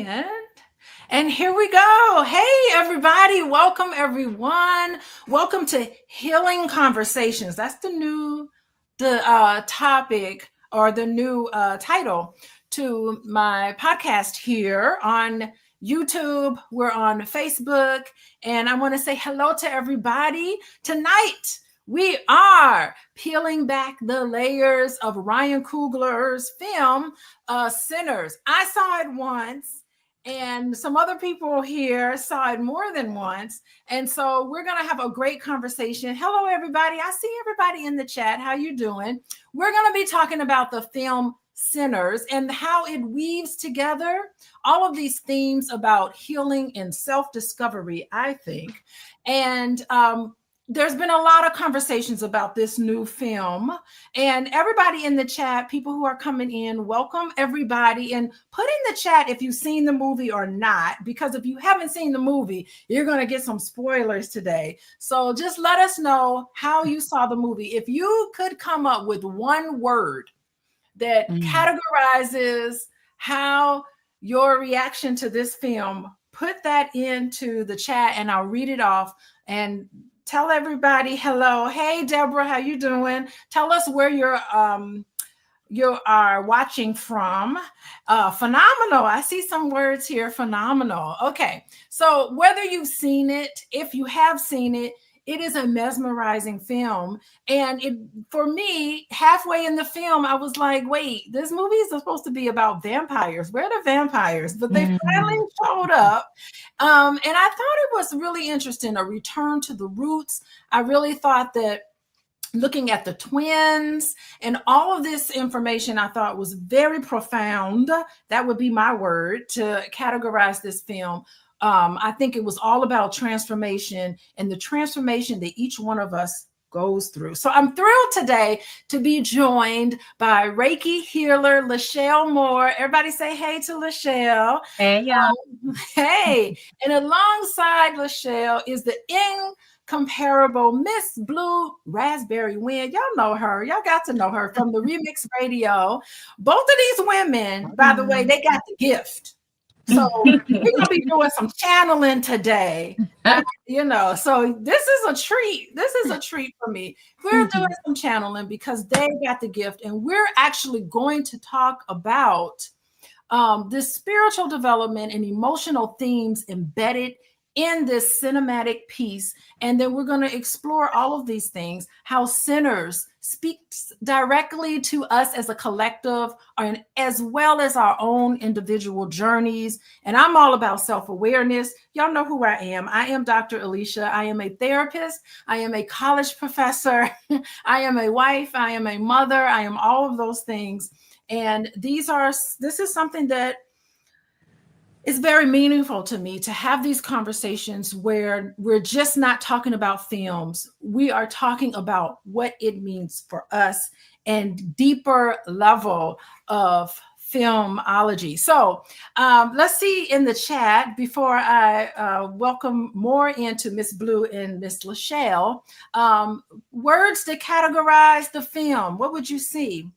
And here we go. Hey, everybody. Welcome, everyone. Welcome to Healing Conversations. That's the topic or the new title to my podcast here on YouTube. We're on Facebook. And I want to say hello to everybody. Tonight, we are peeling back the layers of Ryan Coogler's film, Sinners. I saw it once, and some other people here saw it more than once. And so we're going to have a great conversation. Hello, everybody. I see everybody in the chat. How you doing? We're going to be talking about the film Sinners and how it weaves together all of these themes about healing and self-discovery, I think. And there's been a lot of conversations about this new film, and everybody in the chat, people who are coming in, welcome everybody, and put in the chat if you've seen the movie or not, because if you haven't seen the movie, you're going to get some spoilers today. So just let us know how you saw the movie. If you could come up with one word that categorizes how your reaction to this film, put that into the chat and I'll read it off and tell everybody hello. Hey, Deborah, how you doing? Tell us where you are watching from. Phenomenal. I see some words here. Phenomenal. Okay. So whether you've seen it, if you have seen it, it is a mesmerizing film. And for me, halfway in the film, I was like, wait, this movie is supposed to be about vampires. Where are the vampires? But they finally showed up. And I thought it was really interesting, a return to the roots. I really thought that looking at the twins and all of this information, I thought was very profound. That would be my word to categorize this film. I think it was all about transformation and the transformation that each one of us goes through. So I'm thrilled today to be joined by Reiki Healer LaShelle Moore. Everybody say hey to LaShelle. Hey, y'all. Hey. And alongside LaShelle is the incomparable Miss Blue Raspberry Wind. Y'all know her. Y'all got to know her from the Remix Radio. Both of these women, by the way, they got the gift. So we're going to be doing some channeling today, so this is a treat. This is a treat for me. We're doing some channeling because they got the gift, and we're actually going to talk about this spiritual development and emotional themes embedded in this cinematic piece. And then we're going to explore all of these things, how Sinners speaks directly to us as a collective, and as well as our own individual journeys. And I'm all about self-awareness. Y'all know who I am. I am Dr. Alicia. I am a therapist. I am a college professor. I am a wife. I am a mother. I am all of those things. And this is something that it's very meaningful to me to have these conversations where we're just not talking about films. We are talking about what it means for us and deeper level of filmology. So let's see in the chat before I welcome more into Miss Blue and Miss LaShelle. Words that categorize the film. What would you see?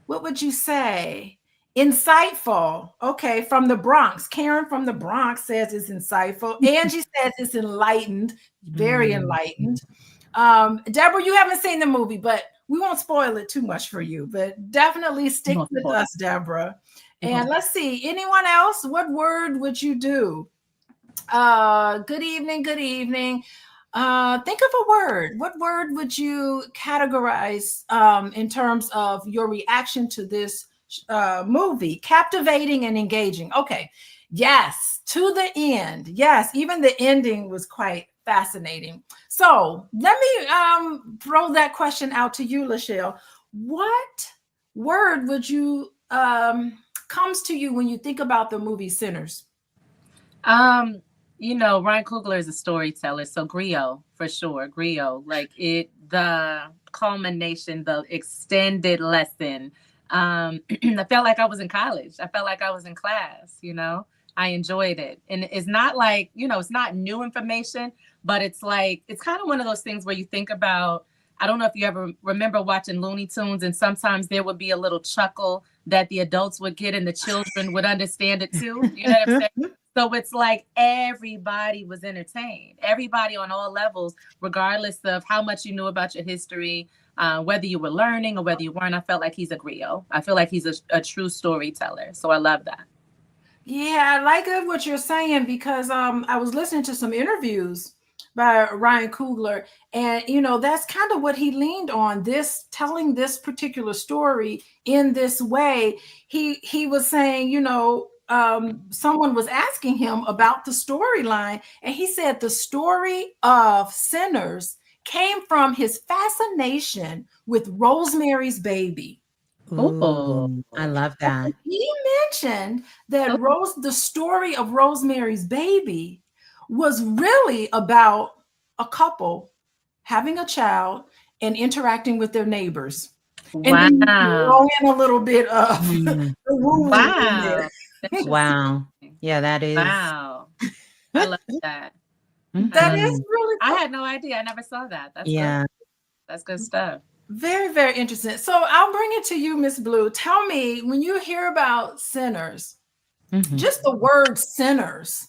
What would you say? Insightful. Okay, from the Bronx. Karen from the Bronx says it's insightful. Angie says it's enlightened, very enlightened. Deborah, you haven't seen the movie, but we won't spoil it too much for you, but definitely stick with us, Deborah. And let's see, anyone else? What word would you do? Good evening, good evening. Think of a word. What word would you categorize in terms of your reaction to this movie? Captivating and engaging. Okay. Yes. To the end. Yes. Even the ending was quite fascinating. So let me throw that question out to you, LaShelle. What word would you comes to you when you think about the movie Sinners? Ryan Coogler is a storyteller, so griot for sure. Griot, like the culmination, the extended lesson. I felt like I was in college. I felt like I was in class, I enjoyed it. And it's not like, it's not new information, but it's like, it's kind of one of those things where you think about I don't know if you ever remember watching Looney Tunes, and sometimes there would be a little chuckle that the adults would get and the children would understand it too. You know what I'm saying? So it's like everybody was entertained, everybody on all levels, regardless of how much you knew about your history, whether you were learning or whether you weren't. I felt like he's a griot. I feel like he's a true storyteller. So I love that. Yeah, I like what you're saying because I was listening to some interviews by Ryan Coogler, and that's kind of what he leaned on, this telling this particular story in this way. He was saying, someone was asking him about the storyline, and he said the story of Sinners came from his fascination with Rosemary's Baby. Ooh, I love that. He mentioned that the story of Rosemary's Baby was really about a couple having a child and interacting with their neighbors. Wow. And then throw in a little bit of the woo-woo in there. Wow. Yeah, that is. Wow. I love that. That is really cool. I had no idea. I never saw that. That's yeah. Good. That's good stuff. Very, very interesting. So I'll bring it to you, Miss Blue. Tell me, when you hear about sinners, just the word sinners,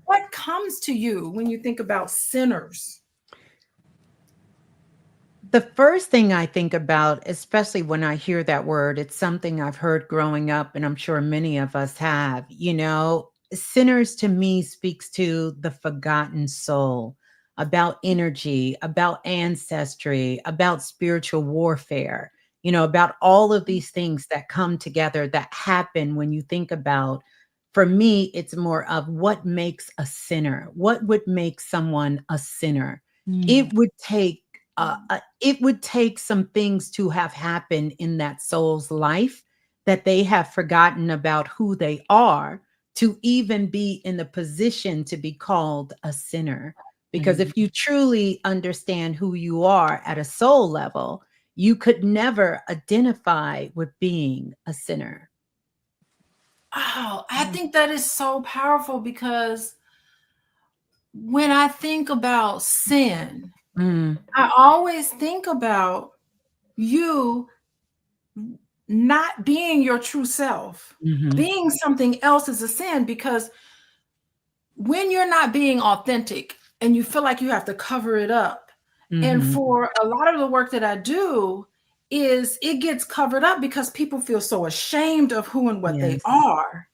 what comes to you when you think about sinners? The first thing I think about, especially when I hear that word, it's something I've heard growing up, and I'm sure many of us have. Sinners to me speaks to the forgotten soul, about energy, about ancestry, about spiritual warfare, about all of these things that come together that happen when you think about, for me, it's more of what makes a sinner. What would make someone a sinner? It would take some things to have happened in that soul's life that they have forgotten about who they are to even be in the position to be called a sinner. Because if you truly understand who you are at a soul level, you could never identify with being a sinner. Oh, I think that is so powerful, because when I think about sin, I always think about you not being your true self. Being something else is a sin, because when you're not being authentic and you feel like you have to cover it up, and for a lot of the work that I do, is it gets covered up because people feel so ashamed of who and what they are.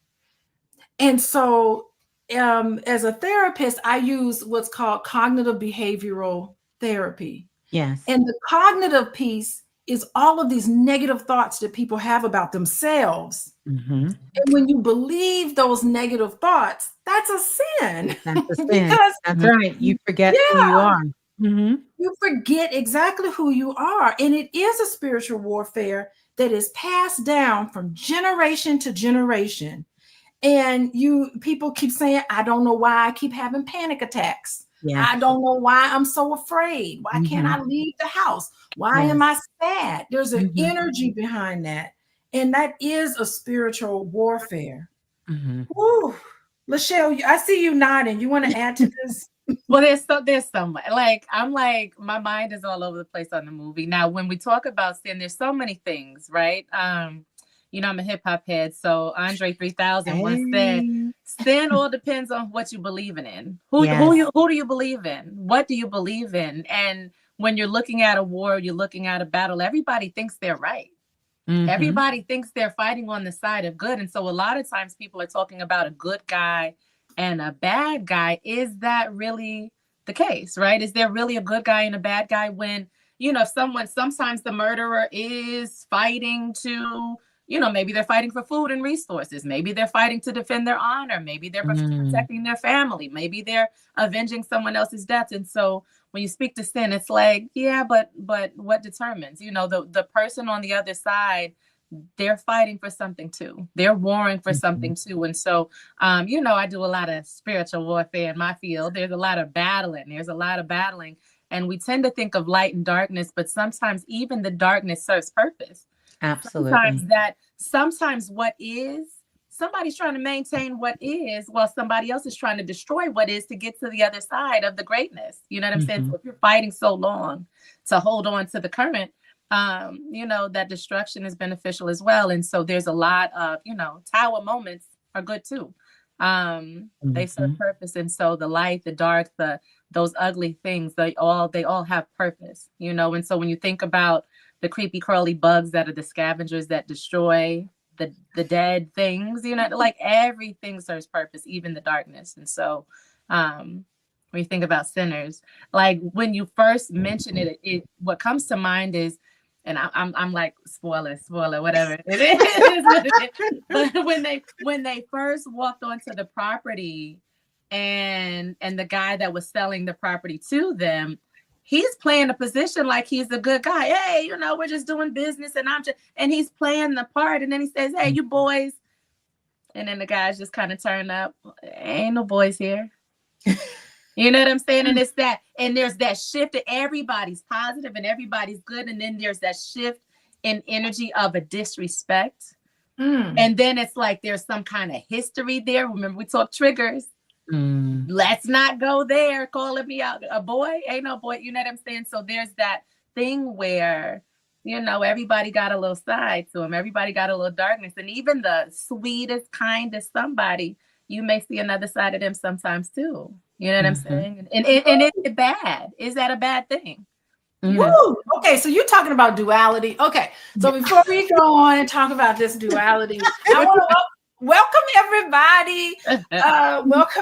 And so as a therapist, I use what's called cognitive behavioral therapy. Yes. And the cognitive piece is all of these negative thoughts that people have about themselves. And when you believe those negative thoughts, that's a sin. That's a sin. Because, that's right. You forget who you are. You forget exactly who you are. And it is a spiritual warfare that is passed down from generation to generation. And people keep saying, I don't know why I keep having panic attacks. Yes. I don't know why I'm so afraid. Why can't I leave the house? Why am I sad? There's an energy behind that. And that is a spiritual warfare. Woo. LaShelle, I see you nodding. You want to add to this? Well, there's so much. My mind is all over the place on the movie. Now, when we talk about sin, there's so many things, right? I'm a hip hop head. So Andre 3000 once said, sin all depends on what you believe in. Who do you believe in? What do you believe in? And when you're looking at a war, you're looking at a battle, everybody thinks they're right. Everybody thinks they're fighting on the side of good. And so a lot of times people are talking about a good guy and a bad guy. Is that really the case, right? Is there really a good guy and a bad guy when, sometimes the murderer is fighting to, maybe they're fighting for food and resources. Maybe they're fighting to defend their honor. Maybe they're protecting their family. Maybe they're avenging someone else's death. And so when you speak to sin, it's like, yeah, but what determines, the person on the other side, they're fighting for something too. They're warring for something too. And so, I do a lot of spiritual warfare in my field. There's a lot of battling. And we tend to think of light and darkness, but sometimes even the darkness serves purpose. Absolutely. Sometimes what is somebody's trying to maintain what is, while somebody else is trying to destroy what is to get to the other side of the greatness. You know what I'm saying? So if you're fighting so long to hold on to the current, you know, that destruction is beneficial as well. And so there's a lot of, you know, tower moments are good too. They serve purpose. And so the light, the dark, those ugly things, they all have purpose, you know. And so when you think about the creepy crawly bugs that are the scavengers that destroy the dead things, you know, like everything serves purpose, even the darkness. And so when you think about sinners, like when you first mention it what comes to mind is, and I'm like, spoiler, whatever it is. But when they first walked onto the property, and the guy that was selling the property to them, he's playing a position like he's a good guy. Hey, you know, we're just doing business, and he's playing the part. And then he says, hey, you boys. And then the guys just kind of turn up. Ain't no boys here. You know what I'm saying? And it's that, and there's that shift that everybody's positive and everybody's good. And then there's that shift in energy of a disrespect. And then it's like there's some kind of history there. Remember, we talked triggers. Let's not go there. Calling me out. A boy? Ain't no boy. You know what I'm saying? So there's that thing where, you know, everybody got a little side to them. Everybody got a little darkness. And even the sweetest, kindest somebody, you may see another side of them sometimes too. You know what I'm saying? And is it bad? Is that a bad thing? Woo! Okay, so you're talking about duality. Okay, so before we go on and talk about this duality, I want to welcome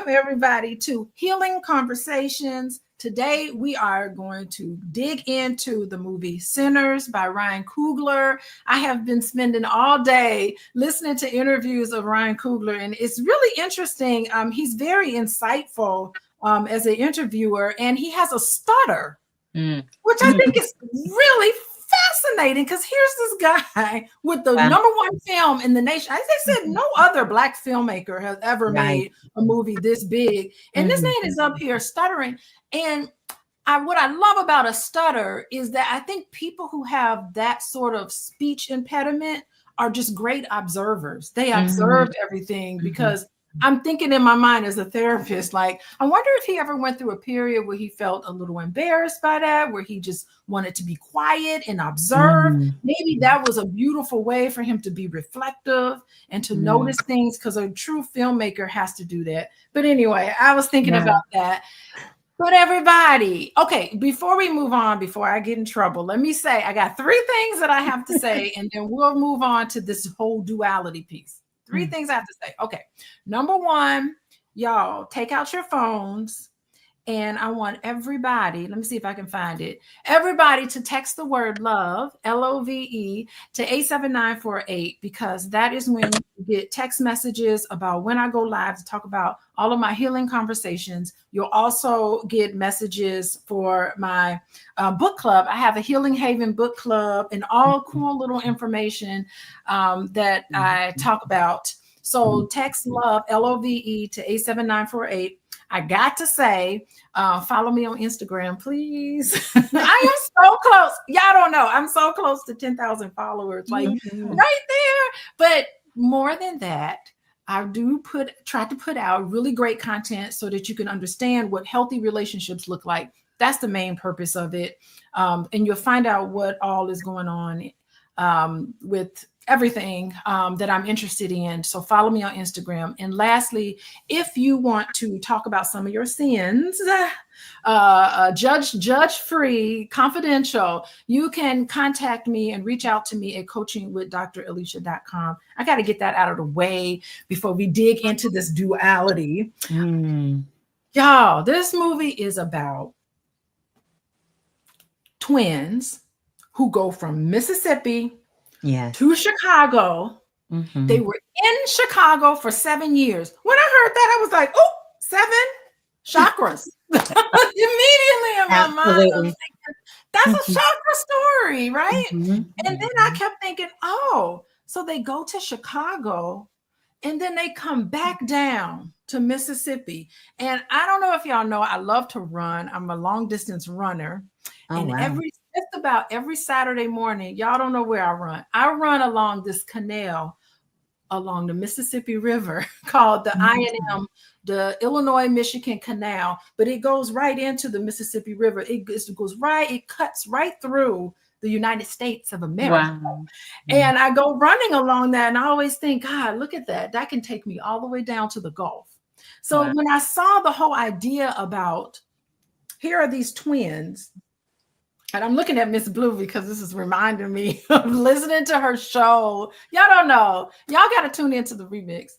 everybody to Healing Conversations. Today, we are going to dig into the movie Sinners by Ryan Coogler. I have been spending all day listening to interviews of Ryan Coogler, and it's really interesting. He's very insightful as an interviewer, and he has a stutter, which I think is really fascinating, because here's this guy with the number one film in the nation. As I said, no other Black filmmaker has ever made a movie this big. And this man is up here stuttering. And what I love about a stutter is that I think people who have that sort of speech impediment are just great observers. They observed everything, because I'm thinking in my mind as a therapist, like, I wonder if he ever went through a period where he felt a little embarrassed by that, where he just wanted to be quiet and observe. Maybe that was a beautiful way for him to be reflective and to notice things, because a true filmmaker has to do that. But anyway, I was thinking about that. But everybody, okay, before we move on, before I get in trouble, let me say, I got 3 things that I have to say, and then we'll move on to this whole duality piece. 3 things I have to say. Okay. Number 1, y'all take out your phones, and I want everybody, let me see if I can find it. Everybody to text the word love, LOVE, to 87948, because that is when you get text messages about when I go live to talk about all of my healing conversations. You'll also get messages for my book club. I have a Healing Haven book club and all cool little information that I talk about. So text love, LOVE, to 87948. I got to say, follow me on Instagram, please. I am so close. Y'all don't know. I'm so close to 10,000 followers, like right there. But more than that, I do try to put out really great content so that you can understand what healthy relationships look like. That's the main purpose of it. And you'll find out what all is going on with everything that I'm interested in. So follow me on Instagram. And lastly, if you want to talk about some of your sins, judge-free, confidential, you can contact me and reach out to me at coachingwithdralicia.com. I got to get that out of the way before we dig into this duality. Y'all, this movie is about twins who go from Mississippi to Chicago. They were in Chicago for 7 years. When I heard that, I was like, oh, 7 chakras. Immediately in my mind, I'm thinking, that's a chakra story, right? And then I kept thinking, oh, so they go to Chicago and then they come back down to Mississippi. And I don't know if y'all know, I love to run. I'm a long distance runner. Just about every Saturday morning, y'all don't know where I run. I run along this canal along the Mississippi River called the I&M, the Illinois-Michigan Canal, but it goes right into the Mississippi River. It goes right, it cuts right through the United States of America. Wow. And I go running along that, and I always think, God, look at that. That can take me all the way down to the Gulf. So Wow. when I saw the whole idea about, here are these twins, and I'm looking at Miss Blue because this is reminding me of listening to her show. Y'all don't know. Y'all got to tune into the remix.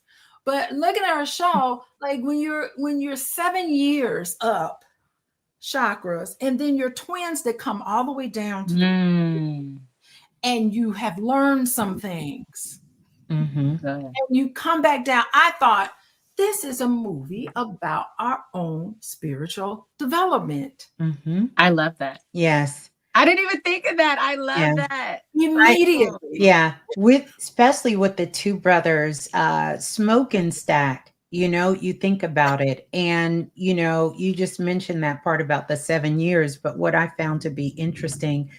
But looking at her show, like when you're 7 years up chakras, and then your twins that come all the way down to and you have learned some things. And you come back down. I thought, this is a movie about our own spiritual development. I love that. Yes. I didn't even think of that. I love that. Immediately. Yeah. Especially with the two brothers, Smoke and Stack, you think about it. And, you just mentioned that part about the 7 years. But what I found to be interesting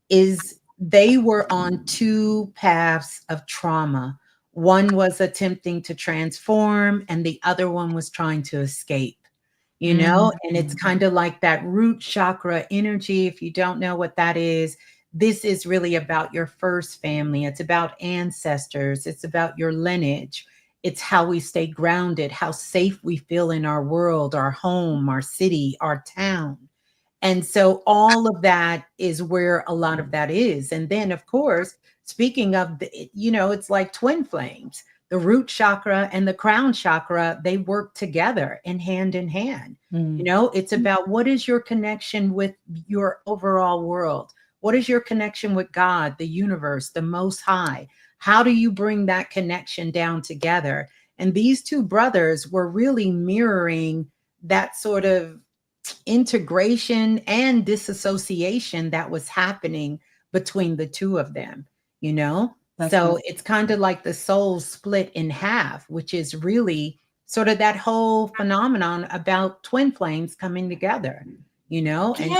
is they were on two paths of trauma. One was attempting to transform, and the other one was trying to escape, and it's kind of like that root chakra energy. If you don't know what that is, this is really about your first family. It's about ancestors. It's about your lineage. It's how we stay grounded, how safe we feel in our world, our home, our city, our town. And so all of that is where a lot of that is. And then, of course, speaking of, it's like twin flames. The root chakra and the crown chakra, they work together and hand in hand. It's about, what is your connection with your overall world? What is your connection with God, the universe, the Most High? How do you bring that connection down together? And these two brothers were really mirroring that sort of integration and disassociation that was happening between the two of them, So it's kind of like the soul split in half, which is really sort of that whole phenomenon about twin flames coming together, and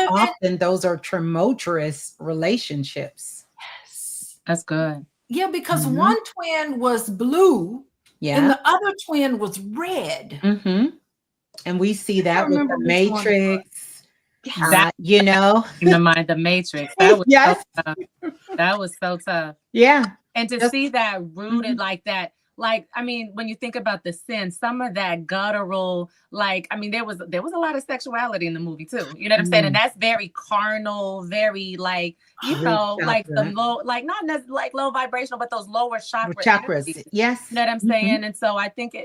often those are tumultuous relationships. Yes. That's good. Yeah, because one twin was blue, and the other twin was red. And we see that with the Matrix, in the mind, the Matrix. That was so tough. That was so tough. Yeah. And to see that rooted like that, when you think about the sin, some of that guttural, there was a lot of sexuality in the movie too. You know what I'm saying? And that's very carnal, very the low, not necessarily low vibrational, but those lower chakras. Yes. You know what I'm saying? And so I think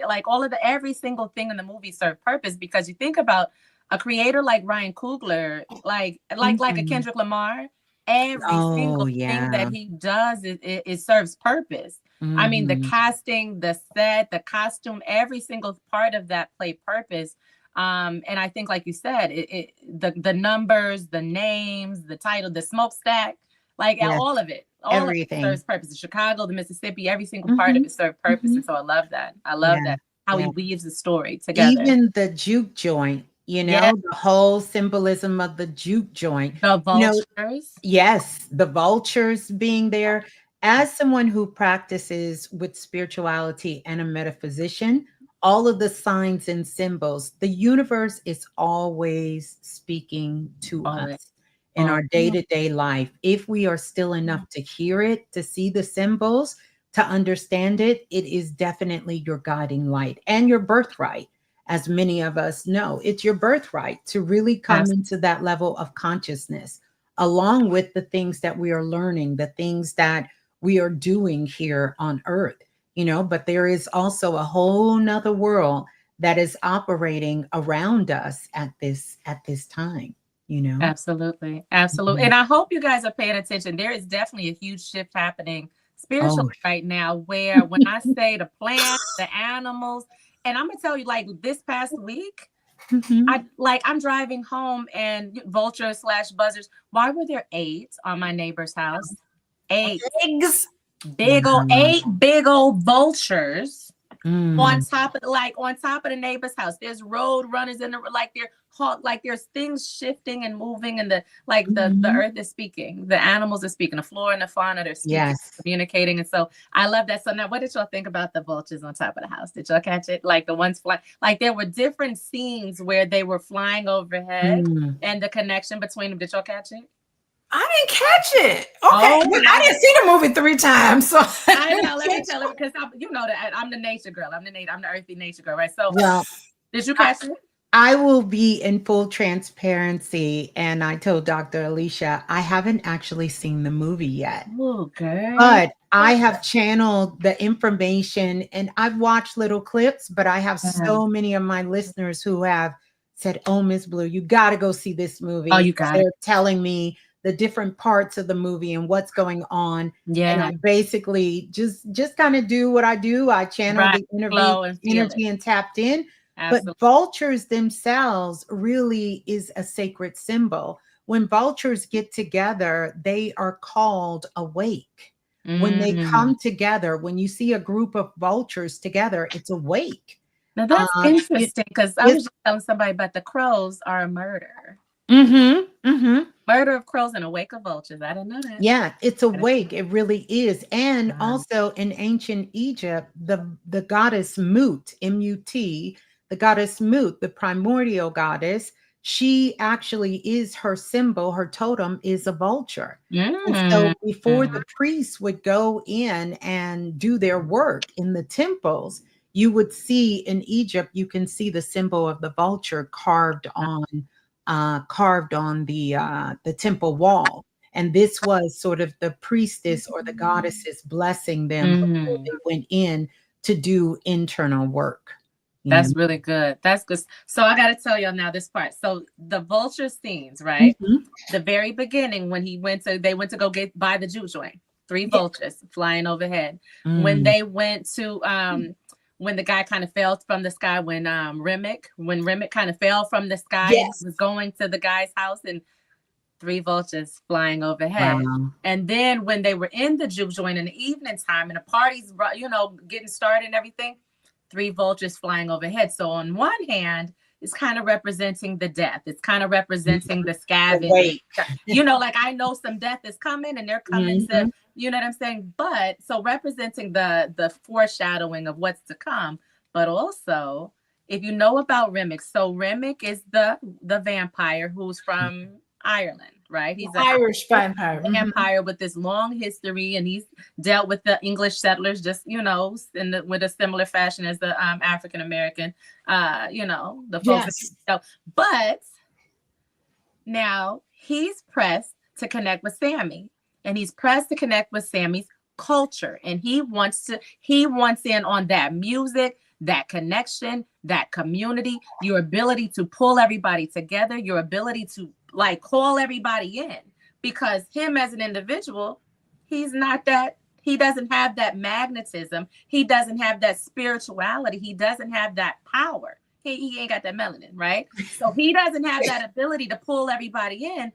every single thing in the movie served purpose, because you think about a creator like Ryan Coogler, like a Kendrick Lamar. Every single thing that he does, it serves purpose. I mean, the casting, the set, the costume, every single part of that played purpose. And I think, like you said, the numbers, the names, the title, the smokestack, all of it, everything serves purpose. The Chicago, the Mississippi, every single part of it served purpose. And so I love that. I love that, how he weaves the story together. Even the juke joint. The whole symbolism of the juke joint. The vultures. Yes, the vultures being there. As someone who practices with spirituality and a metaphysician, all of the signs and symbols, the universe is always speaking to us in our day-to-day life. If we are still enough to hear it, to see the symbols, to understand it, it is definitely your guiding light and your birthright. As many of us know, it's your birthright to really come into that level of consciousness, along with the things that we are learning, the things that we are doing here on earth, but there is also a whole nother world that is operating around us at this time, Absolutely. And I hope you guys are paying attention. There is definitely a huge shift happening spiritually right now, where when I say the plants, the animals, and I'm gonna tell you, this past week, I'm driving home and vultures/buzzards. Why were there 8 on my neighbor's house? 8 eggs, big old 8 big old vultures On Mm. top of the neighbor's house. There's road runners in the like there's things shifting and moving, and the Mhm. earth is speaking, the animals are speaking, the flora and the fauna, they're speaking, Yes. communicating. And so I love that. So now, what did y'all think about the vultures on top of the house? Did y'all catch it? Like the ones flying, like there were different scenes where they were flying overhead, Mm. and the connection between them. Did y'all catch it? I didn't catch it. Okay, Oh but my I didn't see the movie 3 times, so I know. Let me tell you, because you know that I'm the nature girl. I'm the earthy nature girl, right? So, Well, did you catch it? I will be in full transparency, and I told Dr. Alicia, I haven't actually seen the movie yet, Oh, girl. but I have channeled the information and I've watched little clips, but I have so many of my listeners who have said, "Oh, Miss Blue, you got to go see this movie." Oh, you got it. They're telling me the different parts of the movie and what's going on. And Yeah. I basically just kind of do what I do. I channel Right. the Flow and feel energy it. and tapped in. But Absolutely. vultures themselves really is a sacred symbol. When vultures get together, they are called awake. When they come together, when you see a group of vultures together, it's awake. Now that's Uh, it, interesting, because I was it's just telling somebody about the crows are a murder. mm-hmm, mm-hmm. Murder of crows and a wake of vultures. I didn't know that. Yeah, it's awake. It really is. And Wow. also in ancient Egypt, the goddess Mut, M-U-T, the goddess Mut, the primordial goddess, she actually is her symbol, her totem is a vulture. And so before the priests would go in and do their work in the temples, you would see in Egypt, you can see the symbol of the vulture carved on the temple wall. And this was sort of the priestess or the goddesses blessing them before they went in to do internal work. That's really good. That's good. So I got to tell y'all now this part. So the vulture scenes, right? Mhm. The very beginning, when they went to go buy the juke joint. 3 Yeah. vultures flying overhead. When Mm. they went to when the guy kind of fell from the sky, when Remick kind of fell from the sky and Yes. was going to the guy's house, and 3 vultures flying overhead. Wow. And then when they were in the juke joint in the evening time and the party's getting started and everything, 3 vultures flying overhead. So on one hand, it's kind of representing the death. It's kind of representing the scavenging. Like I know some death is coming, and they're coming to, you know what I'm saying? But so representing the foreshadowing of what's to come, but also if you know about Remick, so Remick is the vampire who's from Ireland, right? He's an Irish vampire. with this long history, and he's dealt with the English settlers, just with a similar fashion as the African American, the folks. Yes. But now he's pressed to connect with Sammy, and he's pressed to connect with Sammy's culture, and he wants in on that music, that connection, that community, your ability to pull everybody together, your ability to call everybody in, because him as an individual, he doesn't have that magnetism, he doesn't have that spirituality, he doesn't have that power, he ain't got that melanin, right? So he doesn't have that ability to pull everybody in.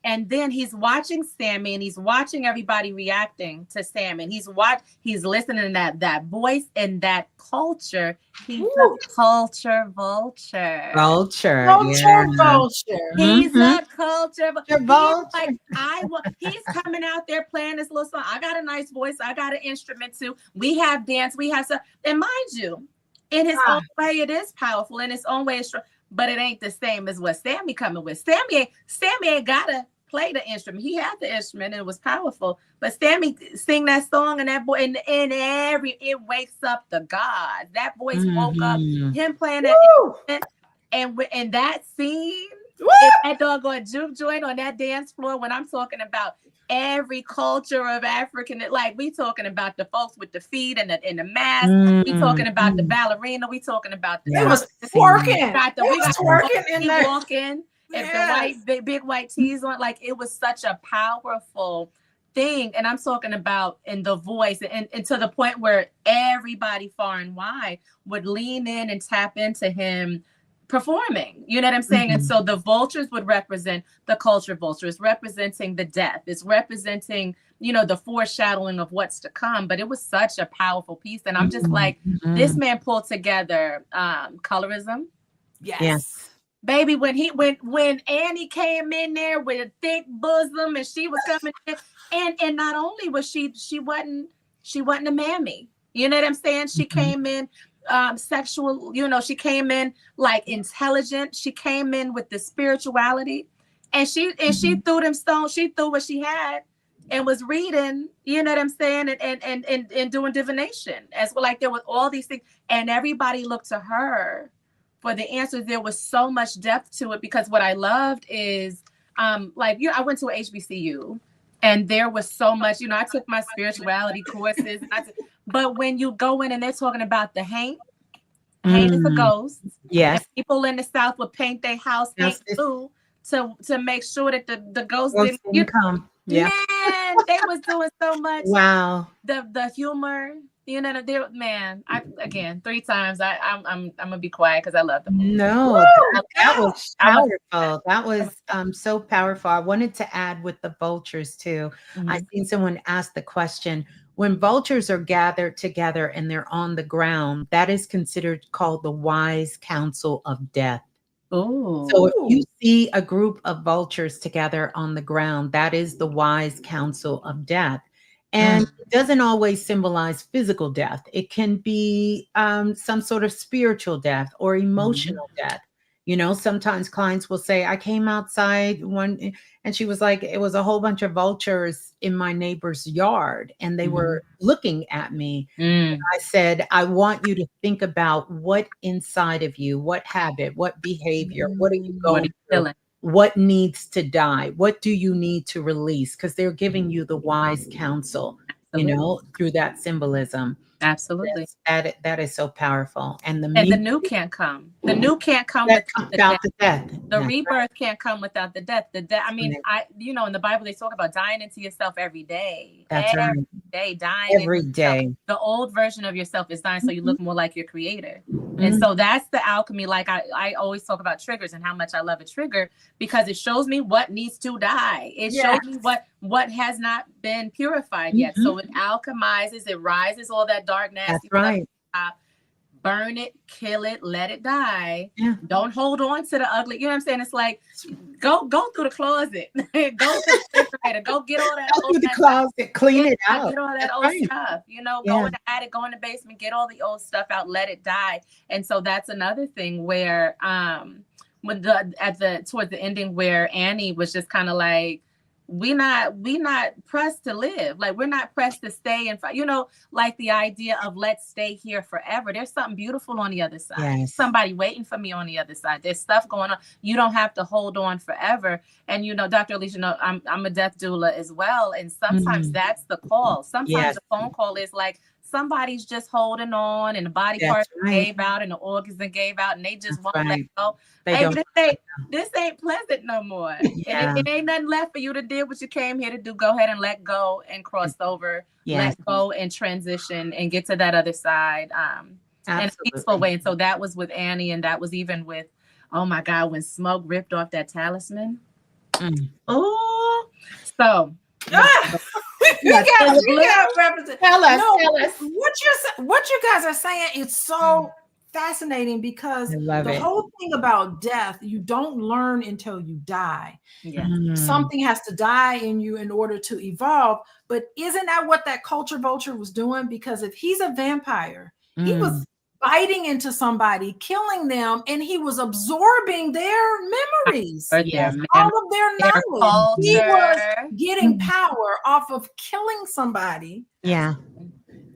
And then he's watching Sammy, and he's watching everybody reacting to Sammy, and he's listening to that voice and that culture. He's a culture vulture. Vulture. He's a culture vulture. He's coming out there playing this little song. I got a nice voice. I got an instrument too. We have dance. We have stuff. And mind you, in his own way, it is powerful. In his own way, it's strong. But it ain't the same as what Sammy coming with. Sammy ain't gotta play the instrument. He had the instrument and it was powerful. But Sammy sing that song, and that boy, and it wakes up the gods. That voice woke up him playing that instrument, and that scene, that doggone juke joint on that dance floor. When I'm talking about every culture of African, we talking about the folks with the feet and the mask. We talking about the ballerina. We talking about the It was twerking. We got twerking in there. Walking. If the big white tees on, it was such a powerful thing. And I'm talking about in the voice, and to the point where everybody far and wide would lean in and tap into him performing, you know what I'm saying? And so the vultures would represent the culture vulture. It's representing the death. It's representing, the foreshadowing of what's to come. But it was such a powerful piece. And I'm just like, this man pulled together colorism. Yes. Baby, when Annie came in there with a thick bosom and she was coming in, and not only was she wasn't a mammy. You know what I'm saying? She came in sexual, she came in like intelligent. She came in with the spirituality, and she threw them stones. She threw what she had and was reading, you know what I'm saying, and doing divination as well. Like there was all these things, and everybody looked to her for the answers. There was so much depth to it, because what I loved is I went to a HBCU, and there was so much, I took my spirituality courses, but when you go in and they're talking about the Haint is a ghost. Yes. And people in the South would paint their house Haint blue to make sure that the ghost didn't come. Yeah. Man, they was doing so much. Wow. The humor, man. Again 3 times. I'm gonna be quiet because I love them. No, that was powerful. That was so powerful. I wanted to add with the vultures too. I seen someone ask the question, when vultures are gathered together and they're on the ground, that is considered called the wise counsel of death. Oh. So if you see a group of vultures together on the ground, that is the wise counsel of death. And it doesn't always symbolize physical death. It can be some sort of spiritual death or emotional death. Sometimes clients will say, I came outside and she was like, it was a whole bunch of vultures in my neighbor's yard, and they were looking at me. And I said, I want you to think about what inside of you, what habit, what behavior, what are you going through? What needs to die? What do you need to release? Because they're giving you the wise counsel, through that symbolism. Absolutely. That is so powerful. And the new can't come. The new can't come without the death. The rebirth can't come without the death. The death. I mean, in the Bible, they talk about dying into yourself every day. That's every day, dying every day. The old version of yourself is dying, so you look more like your creator. And so that's the alchemy. Like I always talk about triggers and how much I love a trigger, because it shows me what needs to die. It shows me what has not been purified yet. So it alchemizes, it rises all that dark, nasty stuff. Burn it, kill it, let it die. Don't hold on to the ugly. You know what I'm saying? It's like, go through the closet. Go to the refrigerator. Go get all that. Go through the closet, clean it out. Get all that old stuff. Go in the attic, go in the basement, get all the old stuff out, let it die. And so that's another thing where, towards the ending, where Annie was just kind of like, we not pressed to live. Like, we're not pressed to stay and like the idea of let's stay here forever. There's something beautiful on the other side. Somebody waiting for me on the other side. There's stuff going on. You don't have to hold on forever. And Dr. Alicia, I'm a death doula as well. And sometimes that's the call. Sometimes the phone call is like, somebody's just holding on, and the body parts gave out, and the organs gave out, and they just won't let go. This ain't pleasant no more. It ain't nothing left for you to do what you came here to do. Go ahead and let go and cross over. Let go and transition and get to that other side in a peaceful way. And so that was with Annie, and that was even with, oh my God, when Smoke ripped off that talisman. Oh, so. You got represent. Tell us. What you guys are saying is so fascinating, because the whole thing about death, you don't learn until you die. Something has to die in you in order to evolve. But isn't that what that culture vulture was doing? Because if he's a vampire, he was biting into somebody, killing them, and he was absorbing their memories, all of their knowledge. He was getting power off of killing somebody. And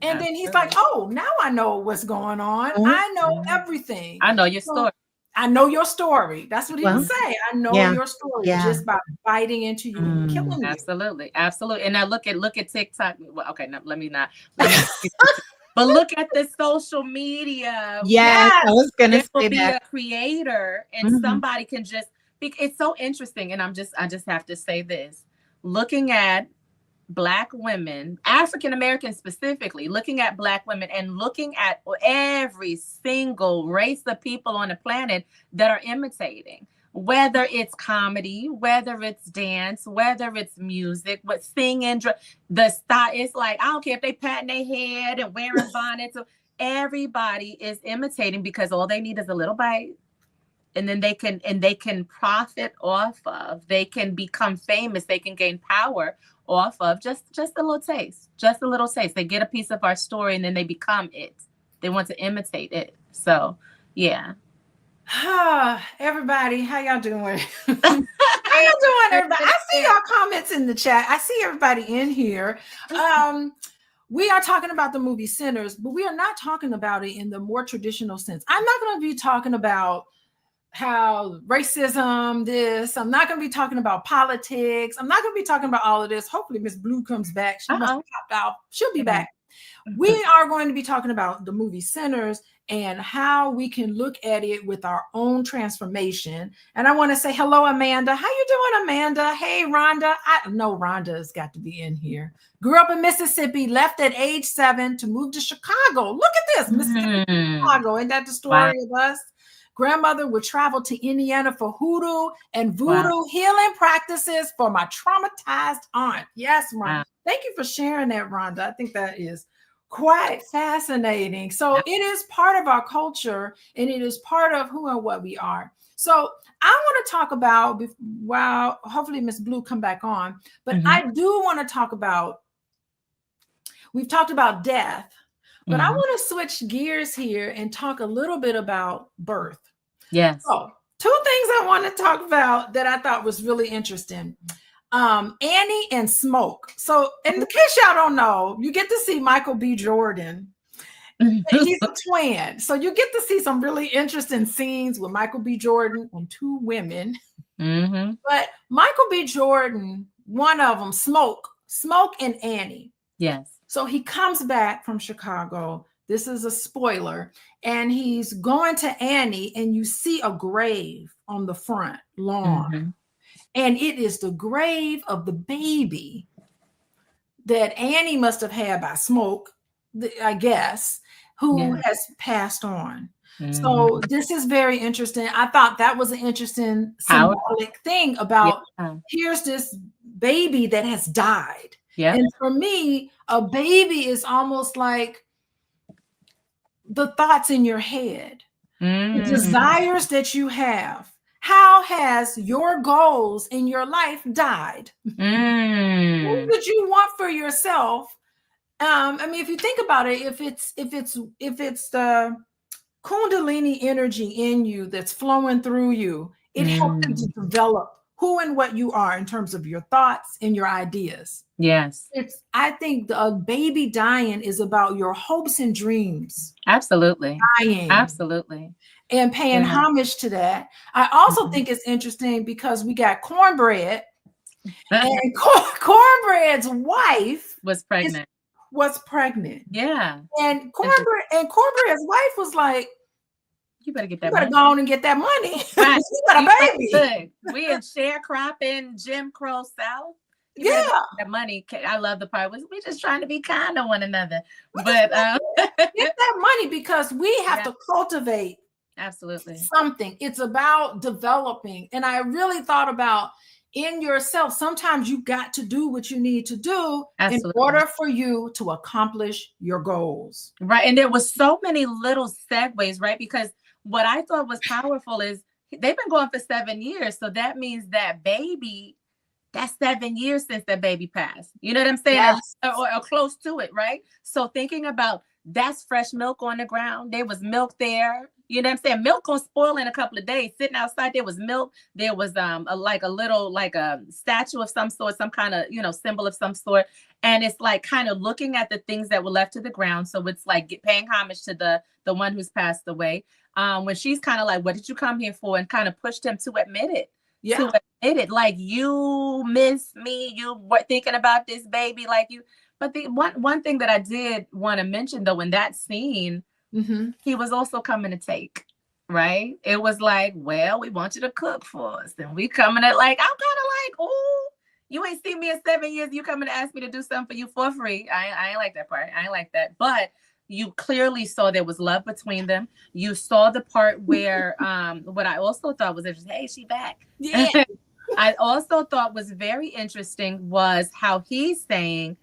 then he's like, oh, now I know what's going on. I know everything. I know your story. I know your story. That's what he would say. I know your story just by biting into you and killing you. Absolutely. And now look at TikTok. Well, okay, no, let me but look at the social media. I was gonna say be a creator, and somebody can just. It's so interesting, and I just have to say this: looking at Black women, African Americans specifically, looking at Black women and looking at every single race of people on the planet that are imitating, whether it's comedy, whether it's dance, whether it's music, what singing, the style. It's like, I don't care if they patting their head and wearing bonnets. Everybody is imitating because all they need is a little bite. And then they can profit off of, they can become famous, they can gain power off of just a little taste, just a little taste. They get a piece of our story and then they become it. They want to imitate it. So, yeah. Everybody, how y'all doing? How y'all doing, everybody? I see y'all comments in the chat. I see everybody in here. We are talking about the movie Sinners, but we are not talking about it in the more traditional sense. I'm not going to be talking about how racism, this. I'm not going to be talking about politics. I'm not going to be talking about all of this. Hopefully Miss Blue comes back. She must have popped out. She'll be back. We are going to be talking about the movie Sinners and how we can look at it with our own transformation. And I want to say hello, Amanda. How you doing, Amanda? Hey, Rhonda. I know Rhonda has got to be in here. Grew up in Mississippi, left at age 7 to move to Chicago. Look at this, Mississippi, Chicago. Ain't that the story of us? Grandmother would travel to Indiana for hoodoo and voodoo healing practices for my traumatized aunt. Yes, Rhonda. Wow. Thank you for sharing that, Rhonda. I think that is quite fascinating. So it is part of our culture and it is part of who and what we are. So I want to talk about, well, hopefully Miss Blue come back on, but I do want to talk about, we've talked about death, but I want to switch gears here and talk a little bit about birth. Yes. So 2 things I want to talk about that I thought was really interesting. Annie and Smoke. So in case y'all don't know, you get to see Michael B. Jordan. He's a twin. So you get to see some really interesting scenes with Michael B. Jordan and 2 women. But Michael B. Jordan, one of them, Smoke and Annie. Yes. So he comes back from Chicago. This is a spoiler. And he's going to Annie, and you see a grave on the front lawn. And it is the grave of the baby that Annie must have had by Smoke, I guess, who has passed on. So this is very interesting. I thought that was an interesting symbolic thing about here's this baby that has died. And for me, a baby is almost like the thoughts in your head, the desires that you have. How has your goals in your life died? What did you want for yourself? I mean, if you think about it, if it's the Kundalini energy in you that's flowing through you, it helps you to develop who and what you are in terms of your thoughts and your ideas. Yes. I think a baby dying is about your hopes and dreams. Absolutely. Dying. Absolutely. And paying homage to that. I also think it's interesting because we got Cornbread and Cornbread's wife was pregnant. Yeah. And Cornbread's wife was like, you better get that money. Go on and get that money. Right. You got a baby. We in sharecropping Jim Crow South. That money. I love the part. We just trying to be kind to one another. But get that money because we have to cultivate something. It's about developing. And I really thought about in yourself, sometimes you got to do what you need to do in order for you to accomplish your goals. Right. And there was so many little segues, right? Because what I thought was powerful is they've been going for 7 years. So that means that baby, that's 7 years since that baby passed. You know what I'm saying? Yes. Or close to it, right? So thinking about that's fresh milk on the ground. There was milk there. You know what I'm saying? Milk gonna spoil in a couple of days. Sitting outside, there was milk. There was a statue of some sort, some kind of, symbol of some sort. And it's like kind of looking at the things that were left to the ground. So it's like paying homage to the one who's passed away. When she's kind of like, what did you come here for? And kind of pushed him to admit it. Yeah. To admit it. Like, you miss me. You were thinking about this baby like you. But the one thing that I did want to mention, though, in that scene, he was also coming to take, right? It was like, well, we want you to cook for us. And we coming at like, I'm kind of like, oh, You ain't seen me in 7 years. You coming to ask me to do something for you for free. I ain't like that part. I ain't like that. But you clearly saw there was love between them. You saw the part where what I also thought was interesting. Hey, she back. Yeah. I also thought was very interesting was how he's saying,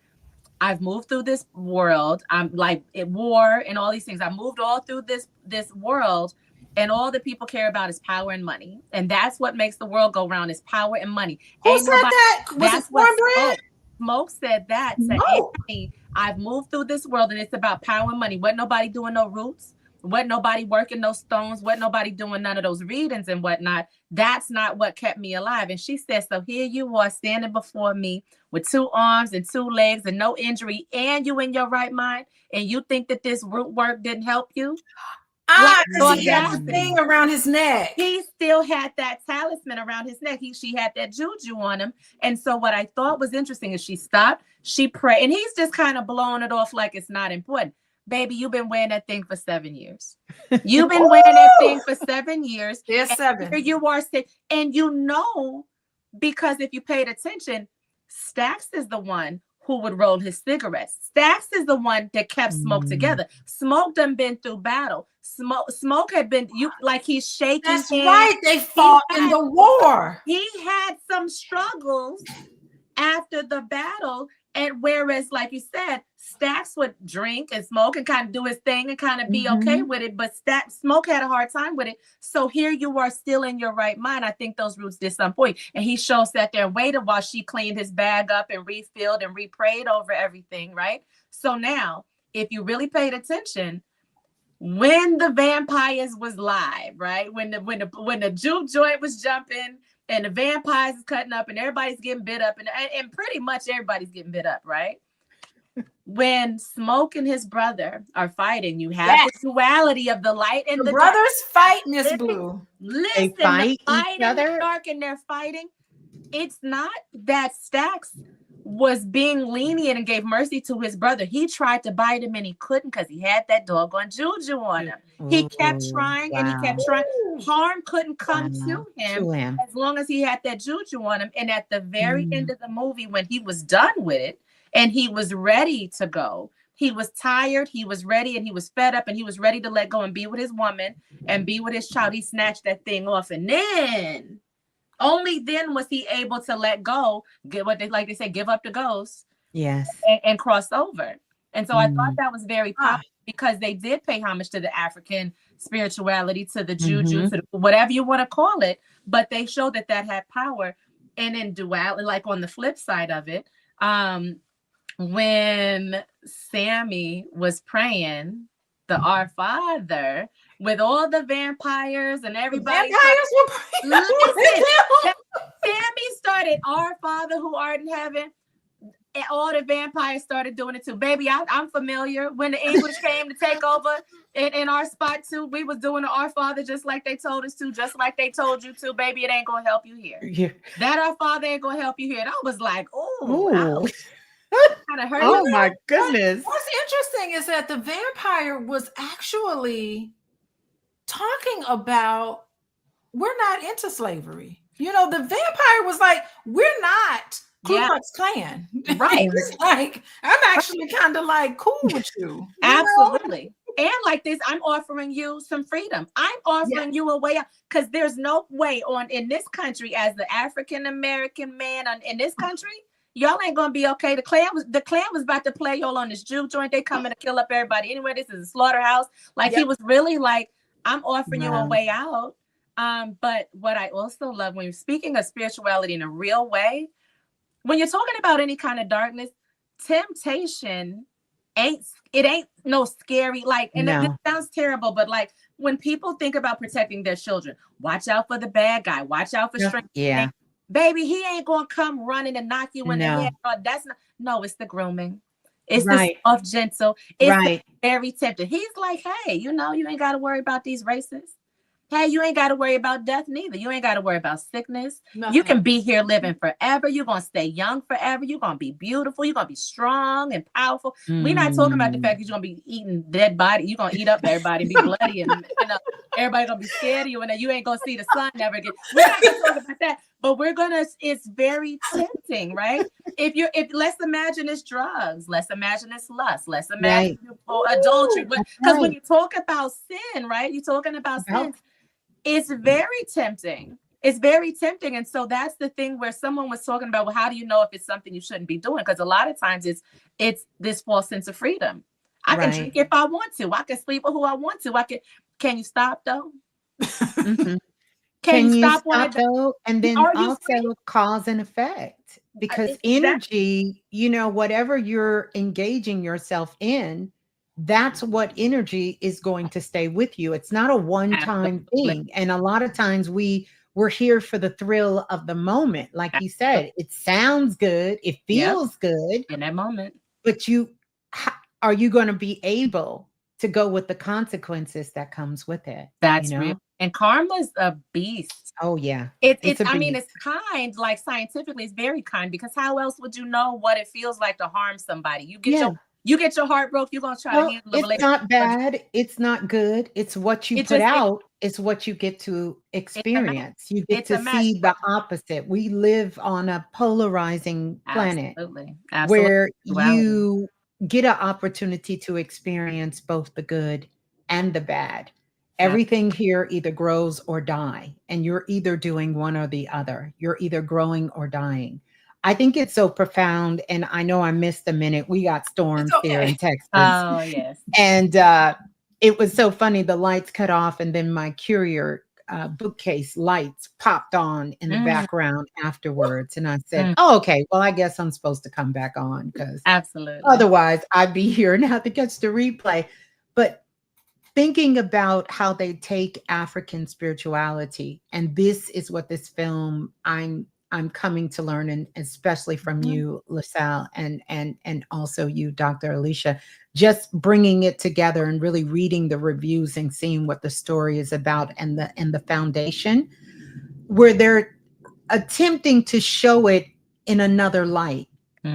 I've moved through this world. I'm like at war and all these things. I moved all through this world, and all that people care about is power and money. And that's what makes the world go round is power and money. Who said that? Was it Cornbread? Smoke said that to Anthony. I've moved through this world and it's about power and money. Wasn't nobody doing no roots. Wasn't nobody working those stones. Wasn't nobody doing none of those readings and whatnot. That's not what kept me alive. And she said, so here you are standing before me with 2 arms and 2 legs and no injury, and you in your right mind, and you think that this root work didn't help you? Because he had the thing around his neck. He still had that talisman around his neck. She had that juju on him. And so what I thought was interesting is she stopped, she prayed, and he's just kind of blowing it off like it's not important. Baby, you've been wearing that thing for 7 years. You've been wearing that thing for 7 years. There's 7. Here you are, and you know, because if you paid attention, Stax is the one who would roll his cigarettes. Stax is the one that kept Smoke together. Smoke done been through battle. Smoke had been he's shaking. That's right. They fought in the war. He had some struggles after the battle. And whereas, like you said, Stax would drink and smoke and kind of do his thing and kind of be okay with it. But Smoke had a hard time with it. So here you are still in your right mind. I think those roots did some point. And he sat there and waited while she cleaned his bag up and refilled and re-prayed over everything, right? So now, if you really paid attention, when the vampires was live, right? When the juke joint was jumping and the vampires is cutting up and everybody's getting bit up and pretty much everybody's getting bit up, right? When Smoke and his brother are fighting, you have the duality of the light and the brothers dark. fight, Miss Blue. They fight each other. In the dark and they're fighting. It's not that Stax was being lenient and gave mercy to his brother. He tried to bite him and he couldn't because he had that doggone juju on him. He kept trying and he kept trying. Harm couldn't come to him as long as he had that juju on him. And at the very end of the movie, when he was done with it and he was ready to go, he was tired, he was ready, and he was fed up, and he was ready to let go and be with his woman and be with his child. He snatched that thing off, and then only then was he able to let go, give up the ghost, yes, and cross over. And so I thought that was very powerful because they did pay homage to the African spirituality, to the juju, to whatever you want to call it, but they showed that had power. And in duality, like on the flip side of it, when Sammy was praying the Our Father with all the vampires and everybody. Sammy started Our Father who art in heaven. And all the vampires started doing it too. Baby, I'm familiar. When the English came to take over in our spot too, we was doing the Our Father just like they told us to, just like they told you to. Baby, it ain't gonna help you here. Yeah. That Our Father ain't gonna help you here. And I was like, oh, kind of hurt. Oh my goodness. What's interesting is that the vampire was actually talking about we're not into slavery. You know, the vampire was like, we're not Ku Klux Klan. Right. Like, I'm actually kind of like cool with you. Absolutely. And like this, I'm offering you some freedom. I'm offering you a way out, because there's no way in this country, as the African American man in this country, y'all ain't gonna be okay. The Klan was about to play y'all on this juke joint. They coming to kill up everybody anyway. This is a slaughterhouse. Like he was really like, I'm offering you a way out. But what I also love when you're speaking of spirituality in a real way, when you're talking about any kind of darkness, temptation ain't no scary, like, and it sounds terrible, but like when people think about protecting their children, watch out for the bad guy, watch out for strength. Yeah. Baby, he ain't gonna come running and knock you in the head. It's the grooming. It's the soft, gentle. It's very tempting. He's like, hey, you ain't got to worry about these racists. Hey, you ain't got to worry about death neither. You ain't got to worry about sickness. Nothing. You can be here living forever. You're going to stay young forever. You're going to be beautiful. You're going to be strong and powerful. We're not talking about the fact that you're going to be eating dead body. You're going to eat up everybody and be bloody, and everybody going to be scared of you, and then you ain't going to see the sun never again. We're not going to talk about that, but we're going to, it's very tempting, right? If let's imagine it's drugs, let's imagine it's lust, let's imagine adultery. Because when you talk about sin, right? You're talking about sin. It's very tempting. It's very tempting. And so that's the thing where someone was talking about, well, how do you know if it's something you shouldn't be doing? Because a lot of times it's this false sense of freedom. I can drink if I want to. I can sleep with who I want to. Can you stop though? Can you stop though? And then also cause and effect. Because energy, whatever you're engaging yourself in, that's what energy is going to stay with you. It's not a one-time thing. And a lot of times we're here for the thrill of the moment. Like you said, it sounds good. It feels good in that moment. But are you going to be able to go with the consequences that comes with it? That's real. And karma's a beast. Oh yeah. It's kind, like scientifically, it's very kind, because how else would you know what it feels like to harm somebody? You get your heart broke, you're going to try to handle the relationship. It's not bad. It's not good. It's what you put out. It's what you get to experience. You get to see the opposite. We live on a polarizing planet where you get an opportunity to experience both the good and the bad. Everything here either grows or die, and you're either doing one or the other. You're either growing or dying. I think it's so profound, and I know I missed a minute. We got storms here in Texas. Oh, yes. And it was so funny. The lights cut off, and then my Courier bookcase lights popped on in the background afterwards. And I said, oh, okay, well, I guess I'm supposed to come back on, because otherwise I'd be here and have to catch the replay. But thinking about how they take African spirituality, and this is what this film I'm coming to learn, and especially from you, LaShelle, and also you, Dr. Alicia, just bringing it together and really reading the reviews and seeing what the story is about, and the foundation, where they're attempting to show it in another light.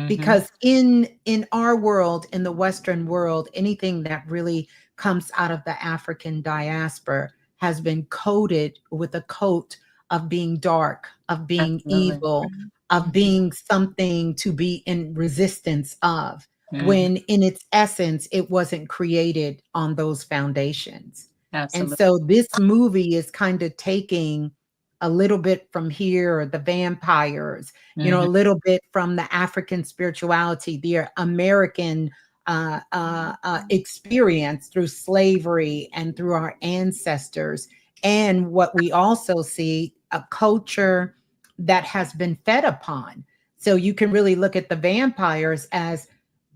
Because in our world, in the Western world, anything that really comes out of the African diaspora has been coated with a coat of being dark, of being evil, of being something to be in resistance of, when in its essence, it wasn't created on those foundations. And so this movie is kind of taking a little bit from here, the vampires, a little bit from the African spirituality, the American experience through slavery and through our ancestors. And what we also see, a culture that has been fed upon. So you can really look at the vampires as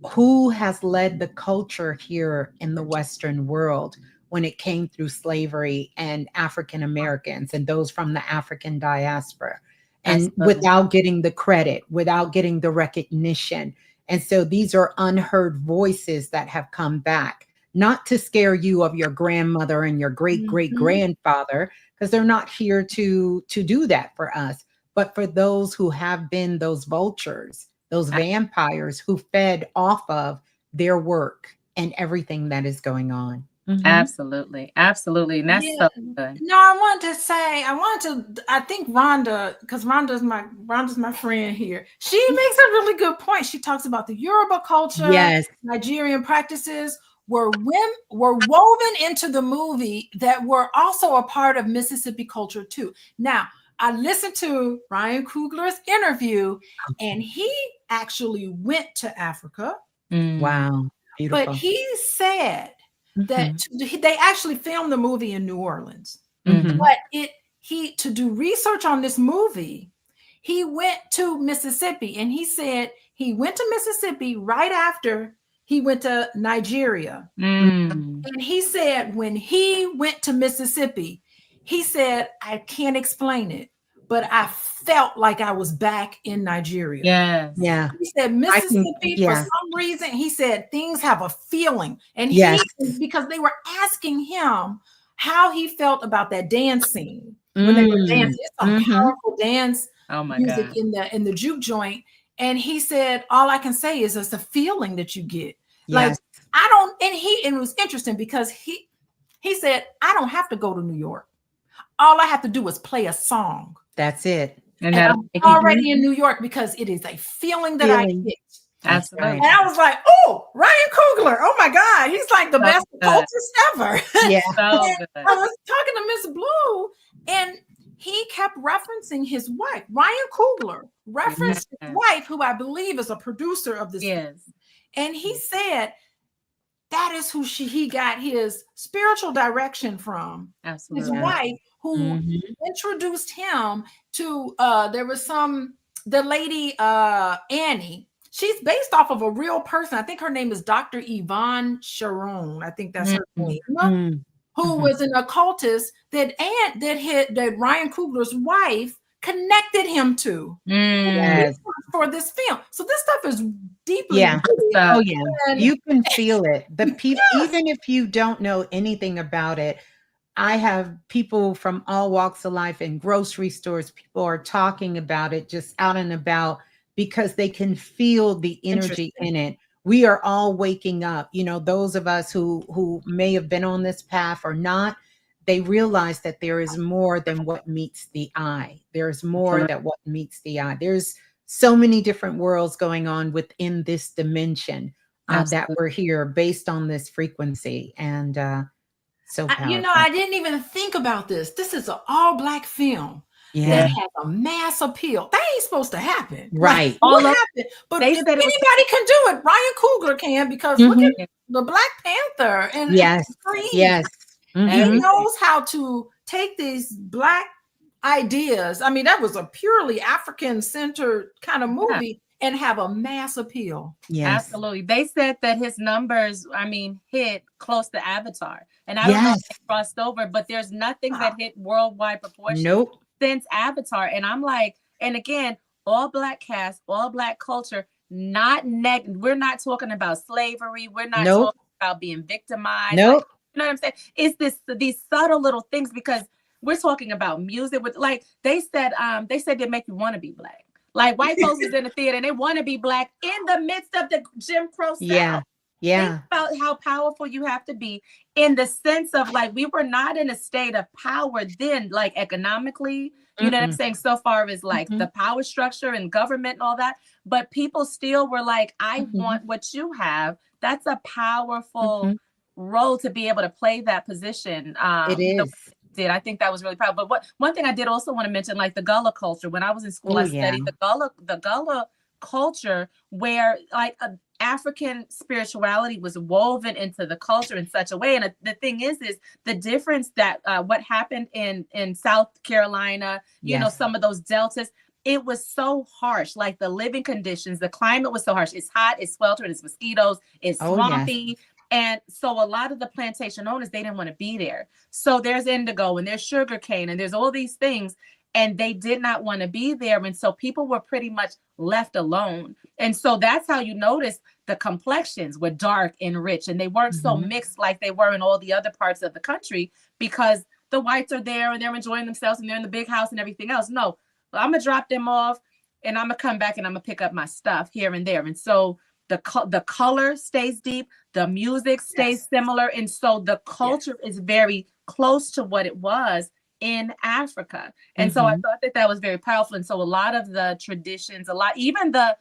who has led the culture here in the Western world when it came through slavery and African Americans and those from the African diaspora, and without getting the credit, without getting the recognition. And so these are unheard voices that have come back, not to scare you of your grandmother and your great-great-grandfather, because they're not here to do that for us, but for those who have been those vultures, those vampires who fed off of their work and everything that is going on. Absolutely. Absolutely. And that's so good. No, I think Rhonda, because Rhonda's my friend here. She makes a really good point. She talks about the Yoruba culture, Nigerian practices were woven into the movie that were also a part of Mississippi culture too. Now, I listened to Ryan Coogler's interview, and he actually went to Africa. Wow. Beautiful. But he said that they actually filmed the movie in New Orleans. But to do research on this movie, he went to Mississippi, and he said he went to Mississippi right after he went to Nigeria. And he said when he went to Mississippi, he said, I can't explain it, but I felt like I was back in Nigeria. Yeah. He said Mississippi, for some reason, he said things have a feeling. And because they were asking him how he felt about that dance scene when they were dancing. It's some powerful dance Oh my music God. in the juke joint. And he said, all I can say is it's a feeling that you get. Like, Yes. I don't, and it was interesting because he said, I don't have to go to New York. All I have to do is play a song. That's it. And And that'll I'm make you already in New York because it is a feeling that I Feeling. get. That's absolutely. right. And I was like, oh, Ryan Coogler. Oh my God. He's like the So best good. occultist ever. Yeah. So And good. I was talking to Miss Blue, and he kept referencing his wife. Ryan Coogler referenced his wife, who I believe is a producer of this. Yes. And he said that is who he got his spiritual direction from. His Absolutely. wife, who introduced him to there was the lady Annie. She's based off of a real person. I think her name is Dr. Yvonne Sharon. I think that's her name. Who was an occultist that Ryan Coogler's wife connected him to Yes. for this film. So this stuff is deeply Yeah. rooted. Oh yeah. And You can feel it. The people, even if you don't know anything about it, I have people from all walks of life in grocery stores. People are talking about it just out and about because they can feel the energy in it. We are all waking up. You know, those of us who may have been on this path or not, they realize that there is more than what meets the eye. There's more than what meets the eye. There's so many different worlds going on within this dimension that we're here based on this frequency. And so powerful. you know, I didn't even think about this. This is an all Black film Yeah. that has a mass appeal. That ain't supposed to happen. Right. Like, what happened? But they if said it was- anybody can do it, Ryan Coogler can, because look at the Black Panther and Yes. Creed. Yes. He knows how to take these Black ideas. I mean, that was a purely African-centered kind of movie and have a mass appeal. Yes. Absolutely. They said that his numbers, I mean, hit close to Avatar. And I don't know if they crossed over, but there's nothing that hit worldwide proportions since Avatar. And I'm like, and again, all Black cast, all Black culture, we're not talking about slavery. We're not talking about being victimized. Like, you know what I'm saying? It's these subtle little things, because we're talking about music with, like they said they make you want to be Black. Like, white folks is in the theater and they want to be Black in the midst of the Jim Crow South. Yeah. Think about how powerful you have to be, in the sense of, like, we were not in a state of power then, like economically, you know what I'm saying? So far as like the power structure and government and all that, but people still were like, I want what you have. That's a powerful role to be able to play that position. It is. I think that was really powerful. But one thing I did also want to mention, like the Gullah culture. When I was in school, I studied the Gullah culture, where like African spirituality was woven into the culture in such a way. And the thing is the difference that what happened in South Carolina, you know, some of those deltas, it was so harsh. Like the living conditions, the climate was so harsh. It's hot, it's sweltering, it's mosquitoes, it's swampy. And so a lot of the plantation owners, they didn't want to be there. So there's indigo and there's sugar cane and there's all these things, and they did not want to be there. And so people were pretty much left alone. And so that's how you notice the complexions were dark and rich, and they weren't so mixed like they were in all the other parts of the country, because the whites are there and they're enjoying themselves and they're in the big house and everything else. No, I'm going to drop them off and I'm going to come back and I'm going to pick up my stuff here and there. And so the color stays deep, the music stays similar. And so the culture is very close to what it was in Africa. And so I thought that was very powerful. And so a lot of the traditions, even the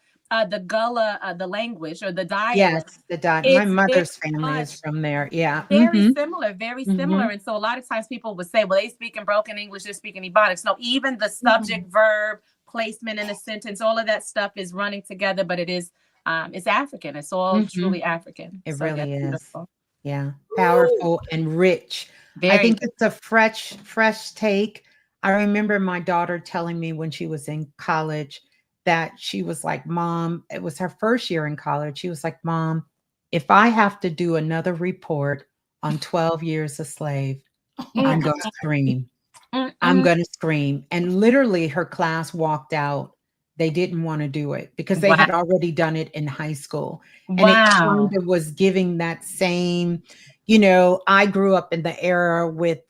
Gullah, the language or the dialect. Yes, the dialect. My mother's family is from there. Yeah. Very similar, very similar. And so a lot of times people would say, well, they speak in broken English, they're speaking Ebonics. No, even the subject, verb, placement in a sentence, all of that stuff is running together, but it is, it's African. It's all truly African. It so really is. Beautiful. Yeah. Powerful and rich. I think it's a fresh take. I remember my daughter telling me when she was in college that she was like, Mom, it was her first year in college. She was like, Mom, if I have to do another report on 12 years a slave, I'm going to scream. I'm going to scream. And literally her class walked out. They didn't want to do it because they had already done it in high school. And it kind of was giving that same, I grew up in the era with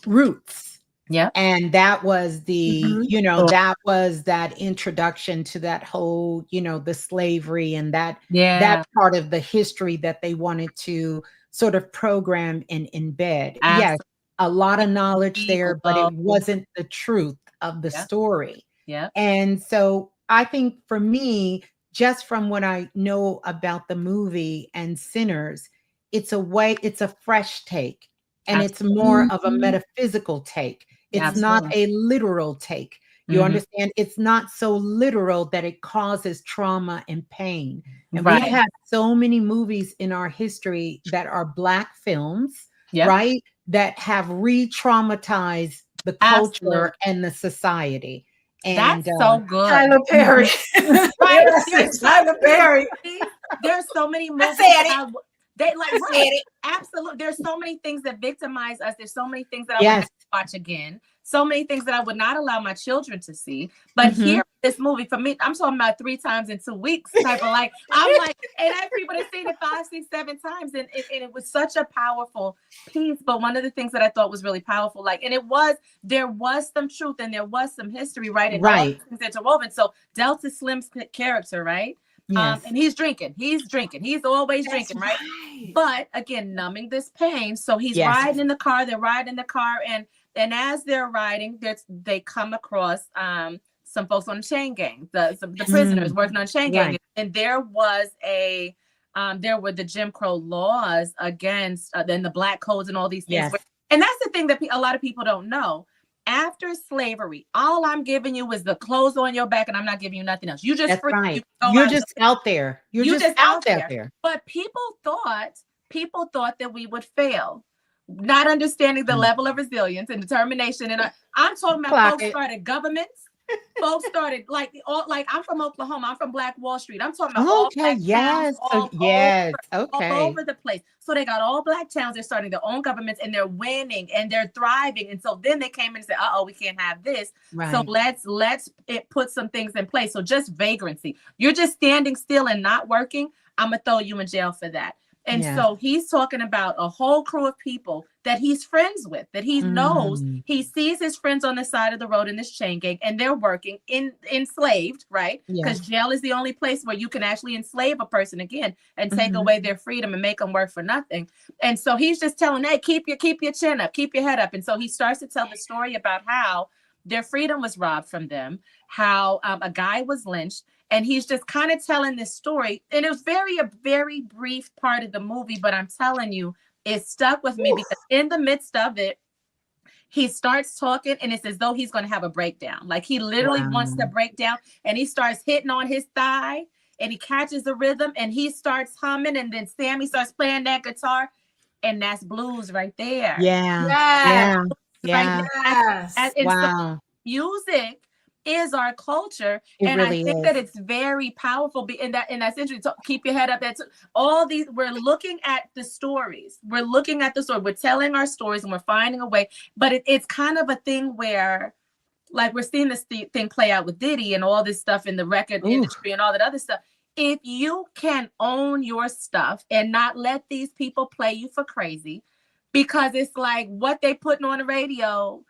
Roots. Yeah. And that was Mhm. that was that introduction to that whole, the slavery and that Yeah. part of the history that they wanted to sort of program and embed. Yes, Absolutely. a lot of knowledge there, but it Low. wasn't the truth of the Yeah. story. Yeah. And so I think for me, just from what I know about the movie and Sinners, it's a fresh take, and it's more of a Mhm. metaphysical take. It's not Absolutely. a literal take. You Hmm. understand? It's not so literal that it causes trauma and pain. And we've Right. had so many movies in our history that are Black films, Yep. right? That have re-traumatized the Absolutely. culture and the society. And That's so good. Tyler Perry. mhm. Right. Yes, There's so Tyler many Perry. movies. There's so many I movies said that it. they like, I right. said it. Absolutely. There's so many things that victimize us. There's so many things that I would never Yes. watch again. So many things that I would not allow my children to see. But Mhm. here, this movie, for me, I'm talking about 3 times in 2 weeks type of like, I'm like, and I have people that seen it 5, 6, 7 times. And it was such a powerful piece. But one of the things that I thought was really powerful, like, and there was some truth and there was some history, right? And all Right. these things interwoven. So Delta Slim's character, right? Yes. And he's drinking, he's always That's drinking, right? right. But again, numbing this pain. So he's Yes. riding in the car, they're riding in the car, and as they're riding, they come across some folks on the chain gang, the prisoners Mm. working on chain gang. Right. And there were the Jim Crow laws against then the black codes and all these things. Yes. And that's the thing that a lot of people don't know. After slavery, all I'm giving you is the clothes on your back, and I'm not giving you nothing else. You just That's free. You right. can go You're out. just out there. You're You just just out out there there. there. But people thought that we would fail, not understanding the Mm. level of resilience and determination. And I'm talking about Clock folks it. started governments. Folks started like I'm from Oklahoma. I'm from Black Wall Street. I'm talking about all Okay, Black towns yes. So all yes. Okay. over the place. So they got all Black towns. They're starting their own governments and they're winning and they're thriving. And so then they came in and said, "Uh-oh, we can't have this. So Right. let's put some things in place." So just vagrancy. You're just standing still and not working. I'm gonna throw you in jail for that. And Yes. so he's talking about a whole crew of people that he's friends with, that he knows. Mm. He sees his friends on the side of the road in this chain gang, and they're working enslaved, right? Because Yes. jail is the only place where you can actually enslave a person again and take Mhm. away their freedom and make them work for nothing. And so he's just telling, hey, keep your chin up, keep your head up. And so he starts to tell the story about how their freedom was robbed from them, how a guy was lynched, and he's just kind of telling this story. And it was a very brief part of the movie, but I'm telling you, it stuck with me because in the midst of it, he starts talking and it's as though he's going to have a breakdown. Like he literally wants to Wow. break down, and he starts hitting on his thigh and he catches the rhythm and he starts humming, and then Sammy starts playing that guitar, and that's blues right there. Yeah. Yes. Yeah. Right Yeah. there. Yes. And so Wow. music is our culture, It and I really think is. that it's very powerful. And that's interesting. So keep your head up. That's all these. We're looking at the stories. We're telling our stories, and we're finding a way. But it's kind of a thing where, like, we're seeing this thing play out with Diddy and all this stuff in the record Ooh. industry and all that other stuff. If you can own your stuff and not let these people play you for crazy, because it's like what they putting on the radio.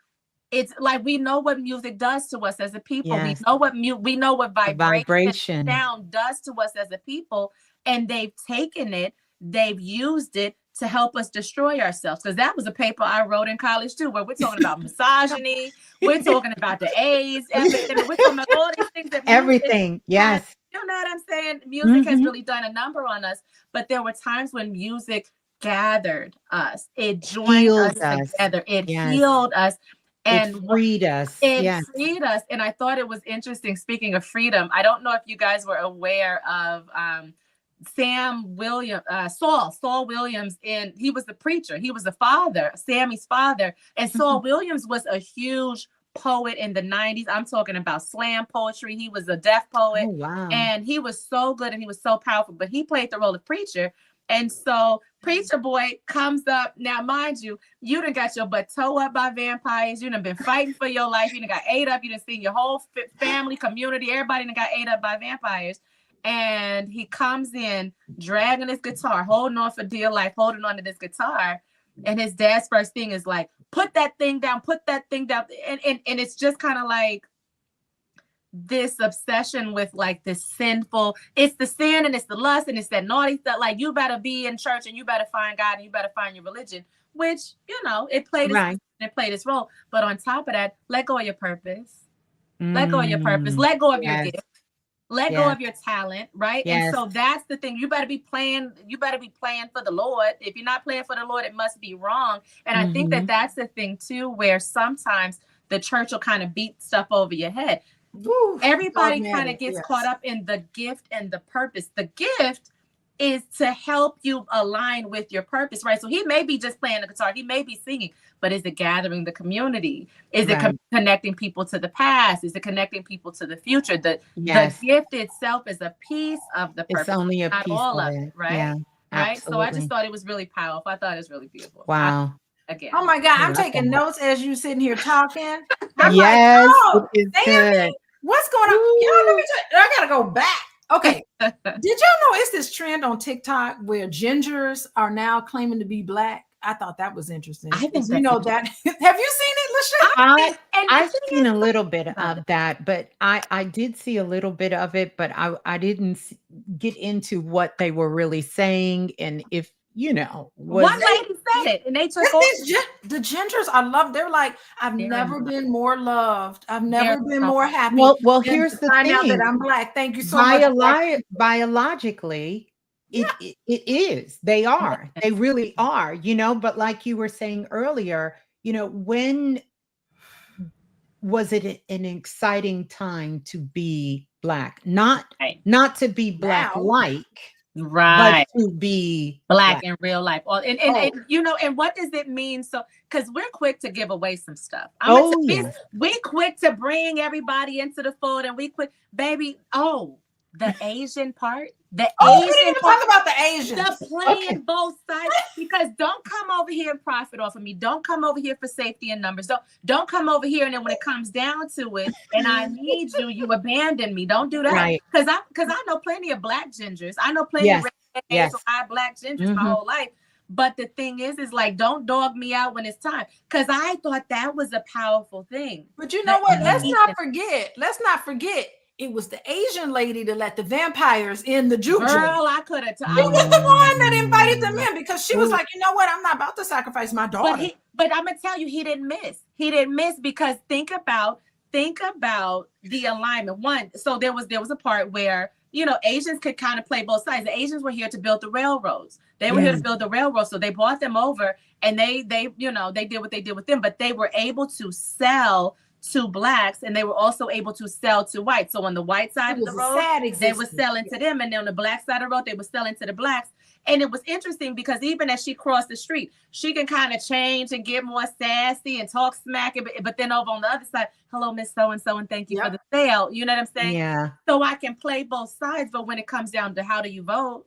It's like we know what music does to us as a people. Yes. We know what The vibration and vibration. sound does to us as a people, and they've taken it, they've used it to help us destroy ourselves. Because that was a paper I wrote in college too, where we're talking about misogyny, we're talking about the AIDS epidemic, we're talking about all these things that music Everything. has. Yes. You know what I'm saying? Music has Mhm. really done a number on us, but there were times when music gathered us, it joined us Healed us. together, it Yes. healed us. It And freed us. it Yes. freed us. And I thought it was interesting. Speaking of freedom, I don't know if you guys were aware of Saul Williams, and he was the preacher. He was the father, Sammy's father. And Saul Williams was a huge poet in the 90s. I'm talking about slam poetry. He was a deaf poet, Oh, wow. and he was so good and he was so powerful, but he played the role of preacher. And so Preacher Boy comes up. Now, mind you, you done got your butt towed up by vampires. You done been fighting for your life. You done got ate up. You done seen your whole family, community, everybody done got ate up by vampires. and he comes in dragging his guitar, holding on for dear life, holding on to this guitar. And his dad's first thing is like, put that thing down, put that thing down. And it's just kind of like this obsession with like this sinful, it's the sin and it's the lust and it's that naughty stuff. Like, you better be in church and you better find God and you better find your religion, which, you know, it played its role. But on top of that, let go of your purpose. Let go of your purpose. Let go of your gift. Let go of your talent, right? Yes. And so that's the thing. You better be playing for the Lord. If you're not playing for the Lord, it must be wrong. And I think that that's the thing too, where sometimes the church will kind of beat stuff over your head. Woo, everybody kind of gets caught up in the gift and the purpose. The gift is to help you align with your purpose, right? So he may be just playing the guitar, he may be singing, but is it gathering the community? Is it connecting people to the past? Is it connecting people to the future? The gift itself is a piece of the purpose. It's only a not piece all of of it, right? Yeah, right. absolutely. So I just thought it was really powerful. I thought it was really beautiful. Wow. Again. Oh my God, I'm taking notes as you sitting here talking. I'm yes, like, oh, it is good. What's going on? Y'all, let me I gotta go back. Okay. Did y'all know it's this trend on TikTok where gingers are now claiming to be Black? I thought that was interesting. I think you know that. Have you seen it, LaShelle? I've seen a little bit of that, but I did see a little bit of it, but I didn't get into what they were really saying, and if you know, one lady said it, and they took the gingers are loved. They're like, I've never been more loved. I've never been more happy. Well, here's the thing. Find out that I'm Black. Thank you so much. Biologically, it is. They are. They really are. You know, but like you were saying earlier, you know, when was it an exciting time to be Black? Not to be Black-like. Right, but to be Black in real life. And you know, and what does it mean? So, because we're quick to give away some stuff. We quick to bring everybody into the fold, and we quick, baby. Oh, the Asian part. The Asian part. Talk about the Asians. The playing both sides, because don't come over here and profit off of me. Don't come over here for safety and numbers. Don't come over here, and then when it comes down to it, and I need you, you abandon me. Don't do that. Because I know plenty of Black gingers. I know plenty of red Black gingers my whole life. But the thing is like, don't dog me out when it's time. Because I thought that was a powerful thing. But you know what? Let's not forget. It was the Asian lady that let the vampires in the juju. Girl, I could have. She was the one that invited them in, because she was like, you know what? I'm not about to sacrifice my daughter. But I'm gonna tell you, he didn't miss. He didn't miss, because think about the alignment. One, so there was a part where, you know, Asians could kind of play both sides. The Asians were here to build the railroads. They were here to build the railroads. So they brought them over, and they you know, they did what they did with them, but they were able to sell to Blacks, and they were also able to sell to whites. So on the white side of the road, they were selling to them, and then on the Black side of the road, they were selling to the Blacks. And it was interesting, because even as she crossed the street, she can kind of change and get more sassy and talk smack, but then over on the other side, hello, Miss So-and-so, and thank you for the sale. You know what I'm saying? Yeah. So I can play both sides, but when it comes down to how do you vote,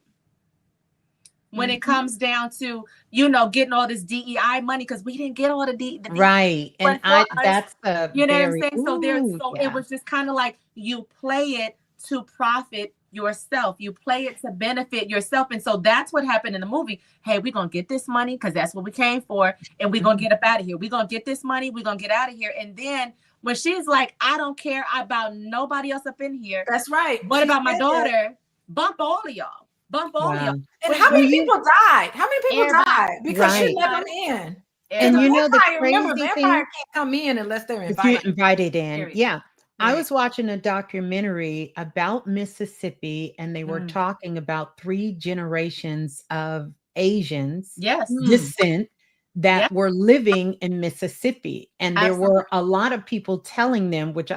when it comes down to, you know, getting all this DEI money, because we didn't get all the DEI. Right. And that's the you know what I'm saying? So it was just kind of like, you play it to profit yourself. You play it to benefit yourself. And so that's what happened in the movie. Hey, we're going to get this money because that's what we came for. And we're going to get up out of here. We're going to get this money. We're going to get out of here. And then when she's like, I don't care about nobody else up in here. That's right. What about my daughter? Bump all of y'all. Bump all of y'all. And how many people died? How many people died? Because she let them in. And you know, the crazy vampire can't come in unless they're invited in. Yeah. I was watching a documentary about Mississippi, and they were talking about 3 generations of Asians descent that were living in Mississippi. And there were a lot of people telling them, which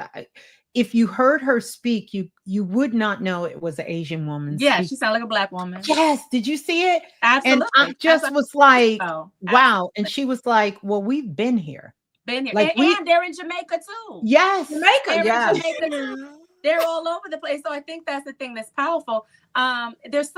if you heard her speak, you would not know it was an Asian woman. Yeah, she sounded like a Black woman. Yes. Did you see it? Absolutely. And I just was like, wow. And she was like, well, we've been here. Like and they're in Jamaica too. Yes. Jamaica. They're all over the place. So I think that's the thing that's powerful. There's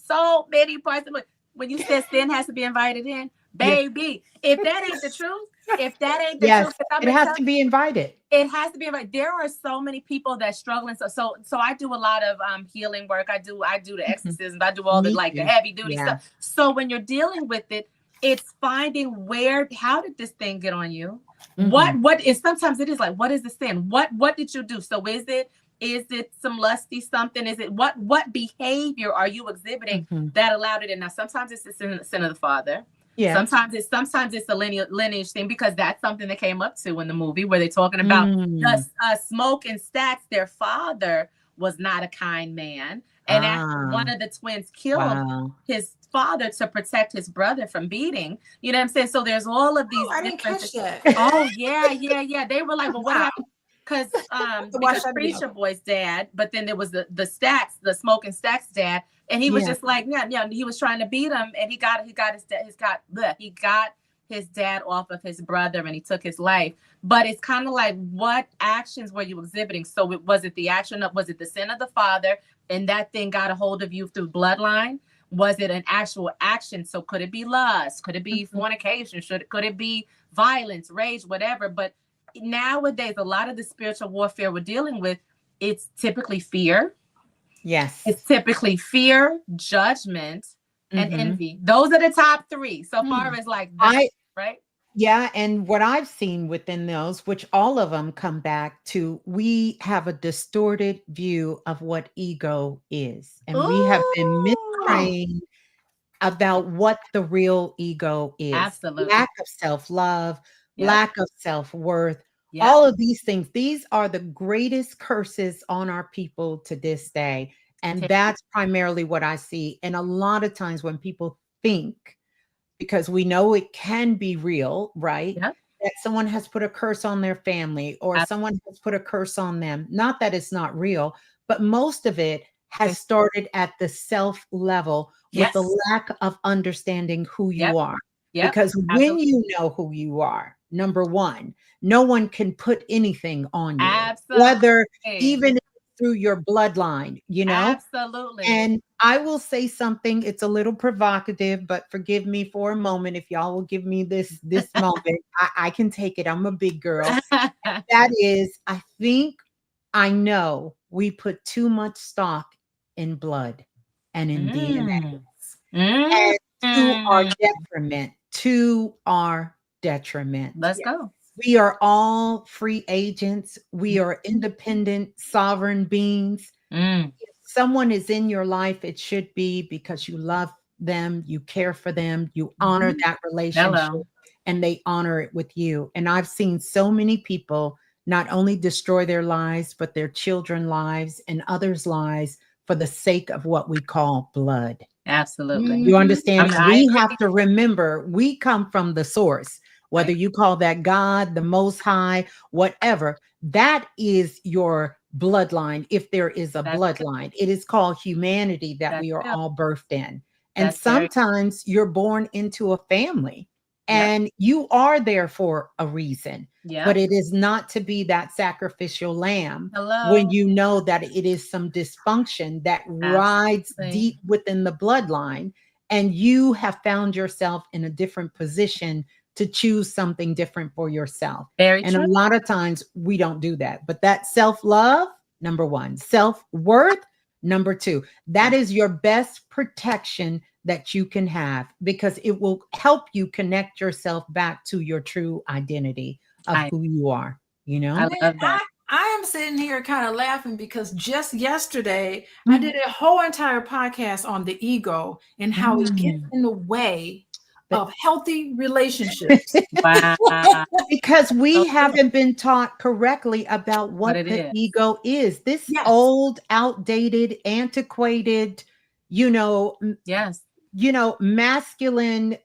so many parts of it. When you said sin has to be invited in, baby, if that ain't the truth, if that ain't the truth, it has to be invited. It has to be right. There are so many people that struggle, and so I do a lot of healing work. I do the exorcisms. I do all the Me like the too. heavy duty Yeah. stuff. So when you're dealing with it, it's finding how did this thing get on you? What is, sometimes it is like, what is the sin? What did you do? So is it some lusty something? Is it what behavior are you exhibiting that allowed it in? Now sometimes it's the sin of the father. Yeah. Sometimes it's a lineage thing, because that's something that came up to in the movie where they're talking about the Smoke and Stacks. Their father was not a kind man, and actually one of the twins killed his father to protect his brother from beating. You know what I'm saying? So there's all of these. I didn't catch that. Oh yeah. They were like, well, what happened? Because Preacher Boy's dad, but then there was the Stacks, the Smoke and Stacks dad. And he was just like, yeah, he was trying to beat him, and he got his dad off of his brother, and he took his life. But it's kind of like, what actions were you exhibiting? So was it the action was it the sin of the father, and that thing got a hold of you through bloodline? Was it an actual action? So could it be lust? Could it be fornication? Could it be violence, rage, whatever? But nowadays, a lot of the spiritual warfare we're dealing with, it's typically fear. Yes. It's typically fear, judgment, and envy. Those are the top three so far as like that, right? Yeah. And what I've seen within those, which all of them come back to, we have a distorted view of what ego is. And we have been mistrained about what the real ego is. Absolutely. Lack of self-love, lack of self-worth. All of these things, these are the greatest curses on our people to this day. And that's primarily what I see. And a lot of times when people think, because we know it can be real, right? That someone has put a curse on their family, or someone has put a curse on them. Not that it's not real, but most of it has started at the self level with the lack of understanding who you are. Because when you know who you are, number one, no one can put anything on you, whether even through your bloodline, you know? Absolutely. And I will say something, it's a little provocative, but forgive me for a moment. If y'all will give me this moment, I can take it. I'm a big girl. That is, I know we put too much stock in blood and in DNA. And to our detriment. Let's go. We are all free agents. We are independent, sovereign beings. If someone is in your life, it should be because you love them, you care for them, you honor that relationship, and they honor it with you. And I've seen so many people not only destroy their lives, but their children's lives and others' lives for the sake of what we call blood. Absolutely. You understand? We have to remember, we come from the source, whether you call that God, the Most High, whatever. That is your bloodline. If there is a bloodline, it is called humanity that we are all birthed in. And sometimes you're born into a family and you are there for a reason. But it is not to be that sacrificial lamb when you know that it is some dysfunction that rides deep within the bloodline, and you have found yourself in a different position to choose something different for yourself. And a lot of times we don't do that. But that self-love, number one, self-worth, number two, that is your best protection that you can have, because it will help you connect yourself back to your true identity of who you are, you know? I love that. I am sitting here kind of laughing because just yesterday I did a whole entire podcast on the ego and how it gets in the way of healthy relationships. Wow. Because we haven't been taught correctly about what the ego is. This old, outdated, antiquated, masculine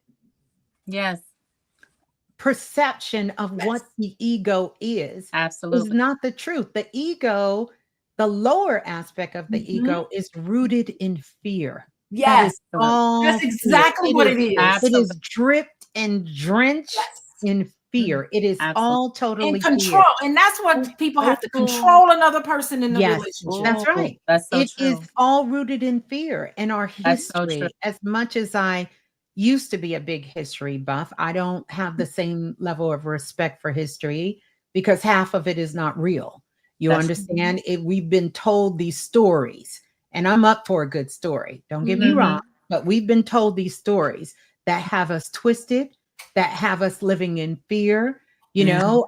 perception of what the ego is not the truth. The ego, the lower aspect of the ego, is rooted in fear. Yes, that's exactly what it is. It is dripped and drenched in fear. It is all totally in control, and that's what people have to control another person in the relationship. That's right. That's so it true. is all rooted in fear. And our history, as much as I used to be a big history buff, I don't have the same level of respect for history because half of it is not real. You That's understand it? We've been told these stories, and I'm up for a good story. Don't get me wrong, but we've been told these stories that have us twisted, that have us living in fear. You know,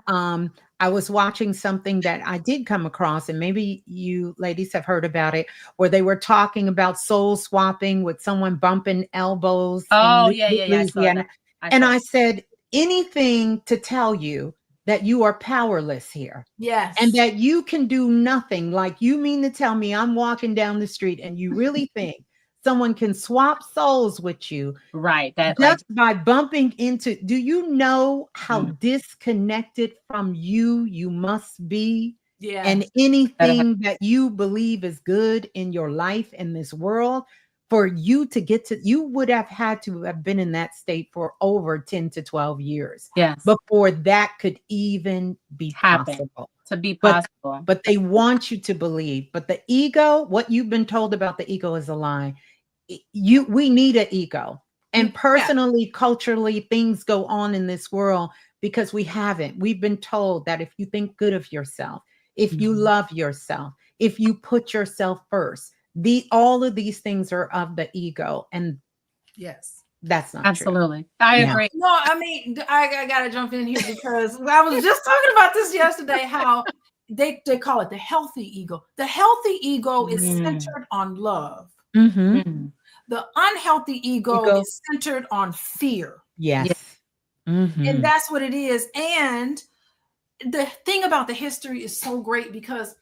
I was watching something that I did come across, and maybe you ladies have heard about it, where they were talking about soul swapping with someone bumping elbows in Oh, yeah. I saw Louisiana. that. And I said, anything to tell you that you are powerless here and Yes. that you can do nothing. Like, you mean to tell me I'm walking down the street and you really think someone can swap souls with you Right. That like just by bumping into, do you know how disconnected from you must be? Yeah. And anything that you believe is good in your life in this world, for you to get to, you would have had to have been in that state for over 10 to 12 years yes before that could even be happen possible. to be But possible. but they want you to believe. But the ego, what you've been told about the ego is a lie. We need an ego. And personally, culturally, things go on in this world because we haven't. We've been told that if you think good of yourself, if you love yourself, if you put yourself first, all of these things are of the ego. And Yes. that's not true. Absolutely. I Yeah. agree. No, I mean, I gotta jump in here because I was just talking about this yesterday, how they call it the healthy ego. The healthy ego is centered on love. Mm-hmm. The unhealthy ego is centered on fear. Yes. Mm-hmm. And that's what it is. And the thing about the history is so great because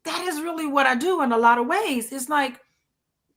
that is really what I do in a lot of ways. It's like,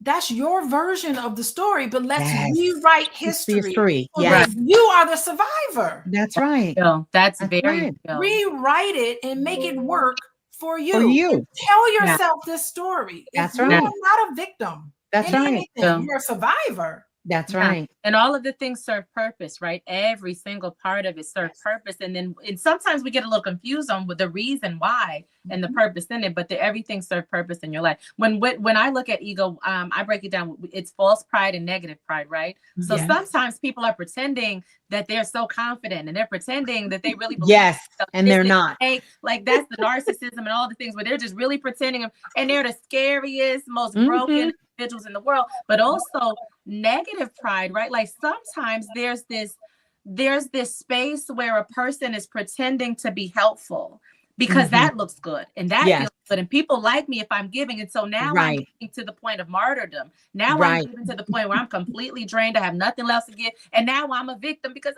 that's your version of the story, but let's rewrite history so Yes. that you are the survivor. That's right. That's very right. real. Rewrite it and make it work for you. For you. And tell yourself this story. That's You right. are not a victim. That's in right. anything. You're a survivor. That's right. And all of the things serve purpose, right? Every single part of it serves purpose. And sometimes we get a little confused on the reason why and the purpose in it, but everything serves purpose in your life. When I look at ego, I break it down. It's false pride and negative pride, right? So sometimes people are pretending that they're so confident and they're pretending that they really believe. Yes, and they're not. Like that's the narcissism and all the things where they're just really pretending, and they're the scariest, most broken individuals in the world. But also negative pride, right? Like sometimes there's this space where a person is pretending to be helpful because that looks good and that feels good, and people like me if I'm giving. And so now I'm getting to the point of martyrdom. Now I'm getting to the point where I'm completely drained. I have nothing else to give, and now I'm a victim because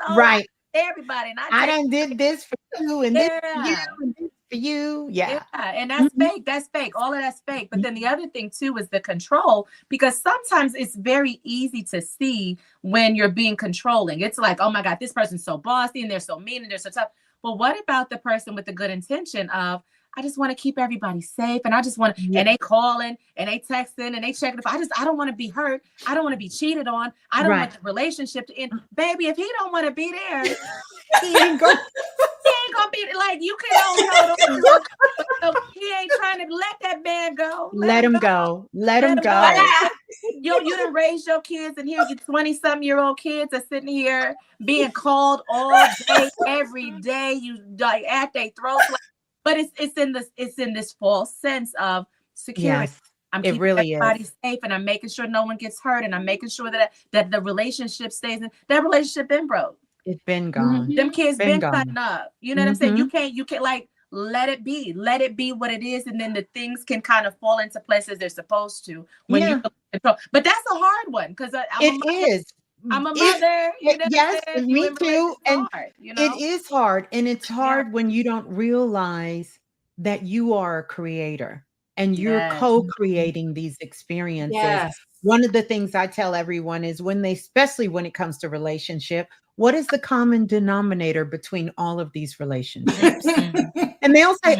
everybody, and I done did this for you and this for you and this for you. Yeah. And that's fake. That's fake. All of that's fake. But then the other thing too is the control, because sometimes it's very easy to see when you're being controlling. It's like, oh my God, this person's so bossy and they're so mean and they're so tough. But what about the person with the good intention of, I just want to keep everybody safe, and I just want to, and they calling and they texting and they checking if I don't want to be hurt. I don't want to be cheated on. I don't want the relationship to end. Baby, if he don't want to be there, he ain't gonna be like, you can't so he ain't trying to let that man go. Let him go. Let him go. You done raise your kids, and here you 20-something-year-old kids are sitting here being called all day, every day. You like at their throats. But it's in this false sense of security. Yes, I'm keeping everybody safe, and I'm making sure no one gets hurt, and I'm making sure that the relationship stays in. That relationship been broke. It's been gone. Them kids been cutting up. You know what I'm saying? You can't like let it be what it is, and then the things can kind of fall into place as they're supposed to when you control. But that's a hard one because I'm a mother. Yes, me too. And hard, it is hard. And it's hard when you don't realize that you are a creator and you're co-creating these experiences. Yes. One of the things I tell everyone is especially when it comes to relationship, what is the common denominator between all of these relationships? And they'll say,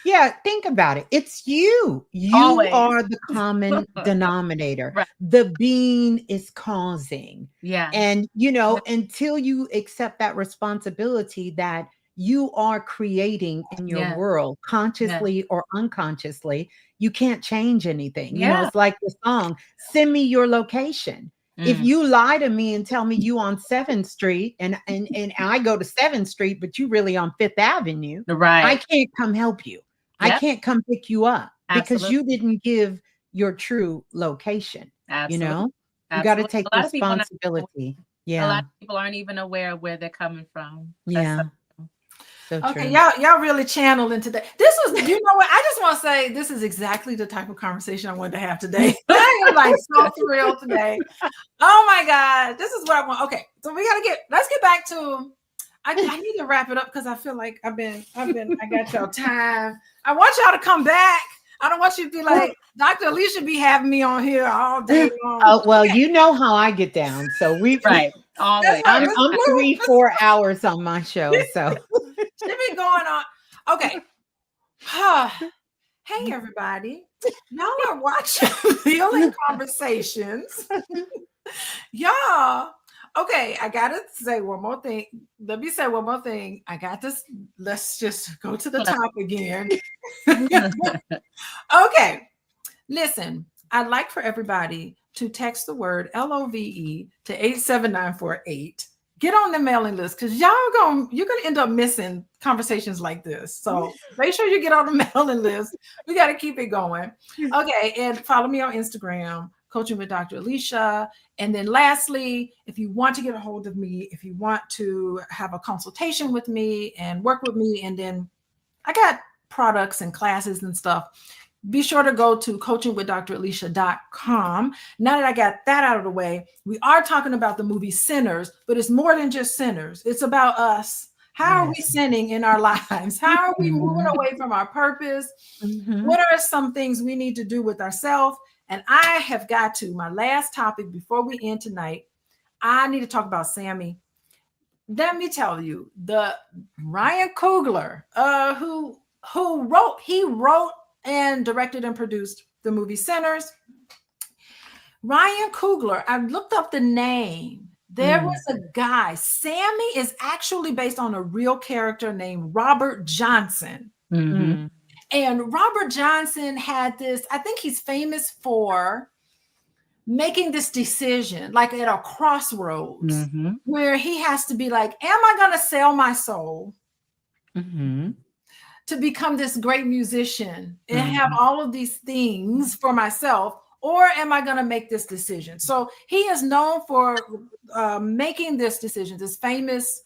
yeah, think about it. It's you. You are the common denominator. The being is causing. Yeah. And, until you accept that responsibility that you are creating in your world, consciously or unconsciously, you can't change anything. It's like the song, send me your location. If you lie to me and tell me you on 7th Street and I go to 7th Street, but you really on 5th Avenue, Right. I can't come help you. I Yep. can't come pick you up because Absolutely. you didn't give your true location. Absolutely. You know, you got to Absolutely. take A lot of people responsibility. A Yeah. lot of people aren't even aware of where they're coming from. Yeah. So Okay, true. y'all really channeled into that. This was, you know what? I just want to say this is exactly the type of conversation I wanted to have today. I am like so thrilled today. Oh my God, this is what I want. Okay, so let's get back to. I need to wrap it up because I feel like I got y'all time. I want y'all to come back. I don't want you to be like Dr. Alicia be having me on here all day long. Oh, well, you know how I get down. So Right. Always. I'm 3-4 hours on my show. So should be going on. Okay. Hey everybody. Y'all are watching Healing Conversations. Y'all. Okay, I gotta say one more thing. Let me say one more thing. I got this. Let's just go to the top again. Okay. Listen, I'd like for everybody to text the word LOVE to 87948. Get on the mailing list because you're gonna end up missing conversations like this. So make sure you get on the mailing list. We got to keep it going. Okay, and follow me on Instagram, Coaching with Dr. Alicia. And then lastly, if you want to get a hold of me, if you want to have a consultation with me and work with me, and then I got products and classes and stuff, be sure to go to coachingwithdralicia.com. Now that I got that out of the way, we are talking about the movie Sinners, but it's more than just sinners. It's about us. How are we sinning in our lives? How are we moving away from our purpose? What are some things we need to do with ourselves? And I have got to, my last topic before we end tonight, I need to talk about Sammy. Let me tell you, the Ryan Coogler, who wrote and directed and produced the movie Sinners. Ryan Coogler, I looked up the name. There was a guy. Sammy is actually based on a real character named Robert Johnson. And Robert Johnson had this, I think he's famous for making this decision, like at a crossroads, where he has to be like, am I going to sell my soul to become this great musician and have all of these things for myself, or am I going to make this decision? So he is known for making this decision, this famous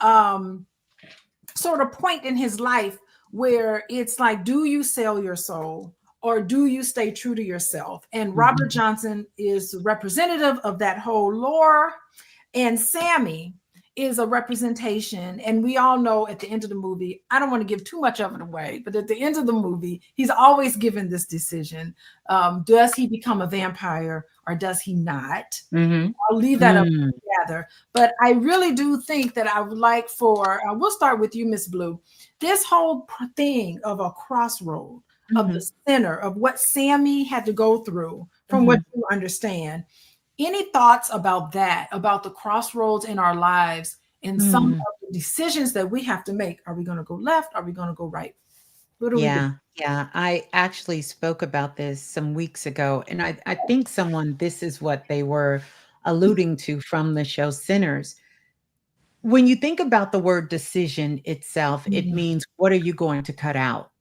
sort of point in his life where it's like, do you sell your soul or do you stay true to yourself? And Robert Johnson is representative of that whole lore, and Sammy is a representation. And we all know at the end of the movie, I don't want to give too much of it away, but at the end of the movie, he's always given this decision. Does he become a vampire or does he not? I'll leave that up together. But I really do think that I would like for, we'll start with you, Miss Blue, this whole thing of a crossroad, of the center of what Sammy had to go through from what you understand. Any thoughts about that, about the crossroads in our lives and some of the decisions that we have to make? Are we going to go left? Are we going to go right? What do we do? Yeah. I actually spoke about this some weeks ago, and I think this is what they were alluding to from the show Sinners. When you think about the word decision itself, it means, what are you going to cut out?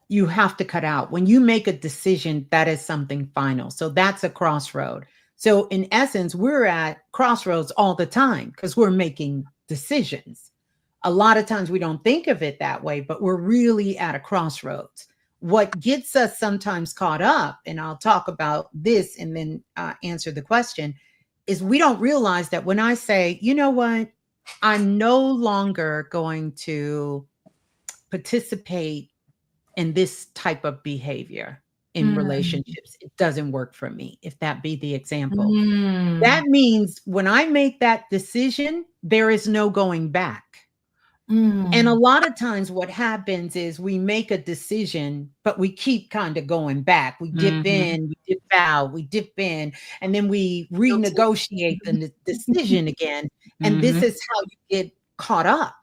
You have to cut out. When you make a decision, that is something final. So that's a crossroad. So in essence, we're at crossroads all the time because we're making decisions. A lot of times we don't think of it that way, but we're really at a crossroads. What gets us sometimes caught up, and I'll talk about this and then answer the question, is we don't realize that when I say, you know what, I'm no longer going to participate in this type of behavior in relationships. It doesn't work for me, if that be the example. That means when I make that decision, there is no going back. And a lot of times what happens is we make a decision, but we keep kind of going back. We dip in, we dip out, we dip in, and then we renegotiate the decision again. And this is how you get caught up,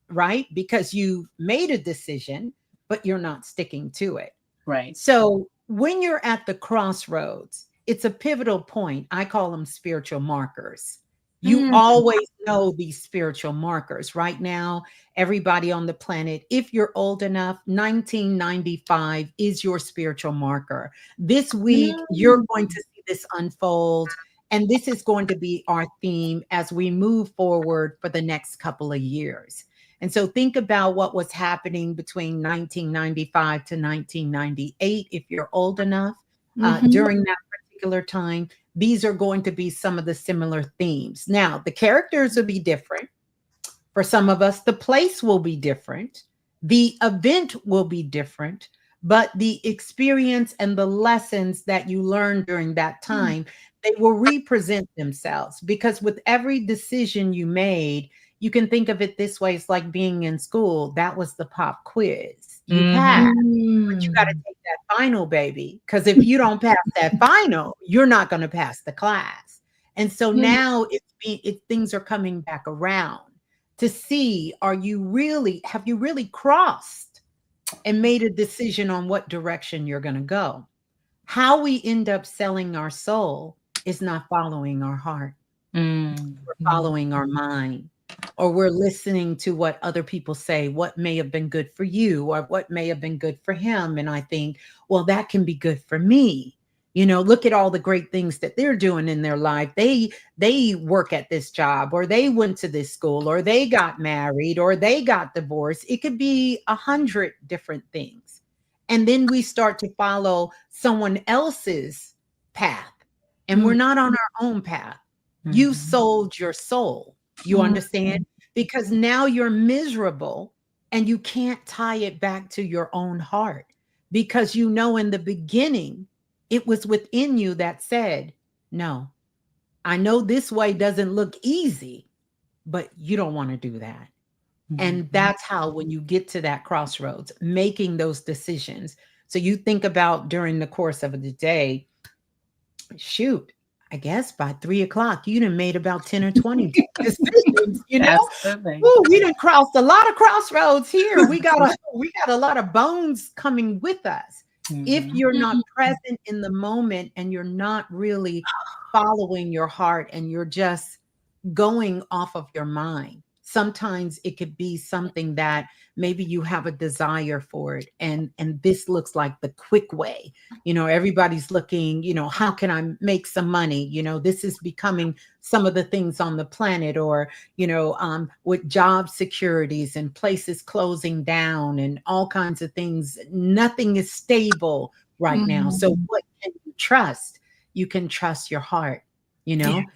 right? Because you made a decision, but you're not sticking to it. Right. So when you're at the crossroads, it's a pivotal point. I call them spiritual markers. You always know these spiritual markers. Right now, everybody on the planet, if you're old enough, 1995 is your spiritual marker. This week, you're going to see this unfold. And this is going to be our theme as we move forward for the next couple of years. And so think about what was happening between 1995 to 1998, if you're old enough, during that particular time. These are going to be some of the similar themes. Now, the characters will be different. For some of us, the place will be different. The event will be different, but the experience and the lessons that you learned during that time, they will represent themselves, because with every decision you made, you can think of it this way. It's like being in school. That was the pop quiz. You passed, but you got to take that final, baby. Because if you don't pass that final, you're not going to pass the class. And so now things are coming back around to see, have you really crossed and made a decision on what direction you're going to go? How we end up selling our soul is not following our heart. We're following our mind, or we're listening to what other people say, what may have been good for you or what may have been good for him. And I think, well, that can be good for me. You know, look at all the great things that they're doing in their life. They work at this job, or they went to this school, or they got married, or they got divorced. It could be 100 different things. And then we start to follow someone else's path, and we're not on our own path. You sold your soul. You understand? Because now you're miserable and you can't tie it back to your own heart, because you know in the beginning it was within you that said, no, I know this way doesn't look easy, but you don't want to do that. And that's how, when you get to that crossroads, making those decisions. So you think about during the course of the day, shoot, I guess by 3 o'clock, you done made about 10 or 20 decisions, you know? Ooh, we done crossed a lot of crossroads here. We got a lot of bones coming with us. If you're not present in the moment and you're not really following your heart and you're just going off of your mind, sometimes it could be something that maybe you have a desire for it. And this looks like the quick way. You know, everybody's looking, you know, how can I make some money? You know, this is becoming some of the things on the planet, or, you know, with job securities and places closing down and all kinds of things. Nothing is stable right now. So what can you trust? You can trust your heart, you know. And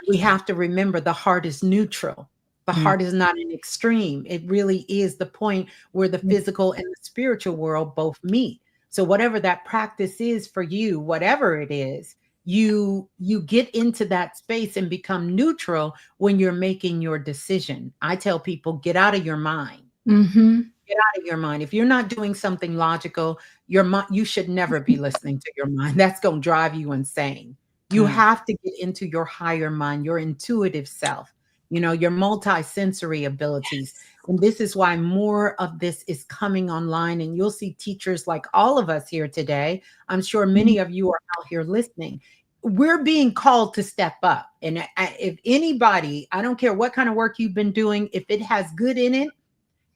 we have to remember the heart is neutral. The heart is not an extreme. It really is the point where the physical and the spiritual world both meet. So whatever that practice is for you, whatever it is, you get into that space and become neutral when you're making your decision. I tell people, get out of your mind. Get out of your mind. If you're not doing something logical, you should never be listening to your mind. That's going to drive you insane. You have to get into your higher mind, your intuitive self. You know, your multi-sensory abilities. And this is why more of this is coming online. And you'll see teachers like all of us here today. I'm sure many of you are out here listening. We're being called to step up. And if anybody, I don't care what kind of work you've been doing, if it has good in it,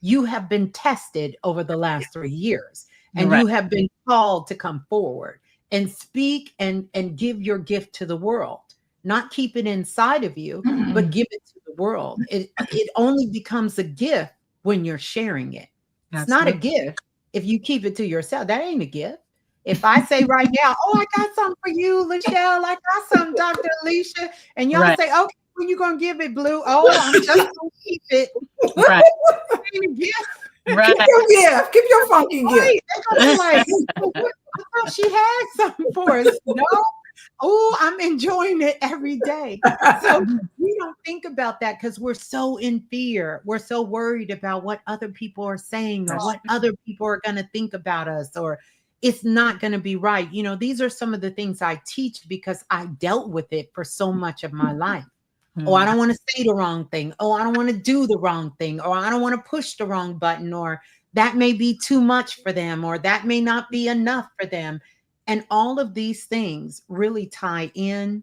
you have been tested over the last 3 years. And you have been called to come forward and speak and give your gift to the world. Not keep it inside of you, but give it to the world. It only becomes a gift when you're sharing it. It's not a gift if you keep it to yourself. That ain't a gift. If I say right now, oh, I got something for you, LaShelle, I got something, Dr. Alicia, and y'all say, okay, when you gonna give it, Blue? Oh, I'm just gonna keep it. Right. It ain't a gift. Right. Keep your gift. Keep your funky gift. They're gonna be like, I thought she had something for us. No. Oh, I'm enjoying it every day. So we don't think about that because we're so in fear. We're so worried about what other people are saying, or what other people are going to think about us, or it's not going to be right. You know, these are some of the things I teach because I dealt with it for so much of my life. Oh, I don't want to say the wrong thing. Oh, I don't want to do the wrong thing. Or I don't want to push the wrong button. Or that may be too much for them. Or that may not be enough for them. And all of these things really tie in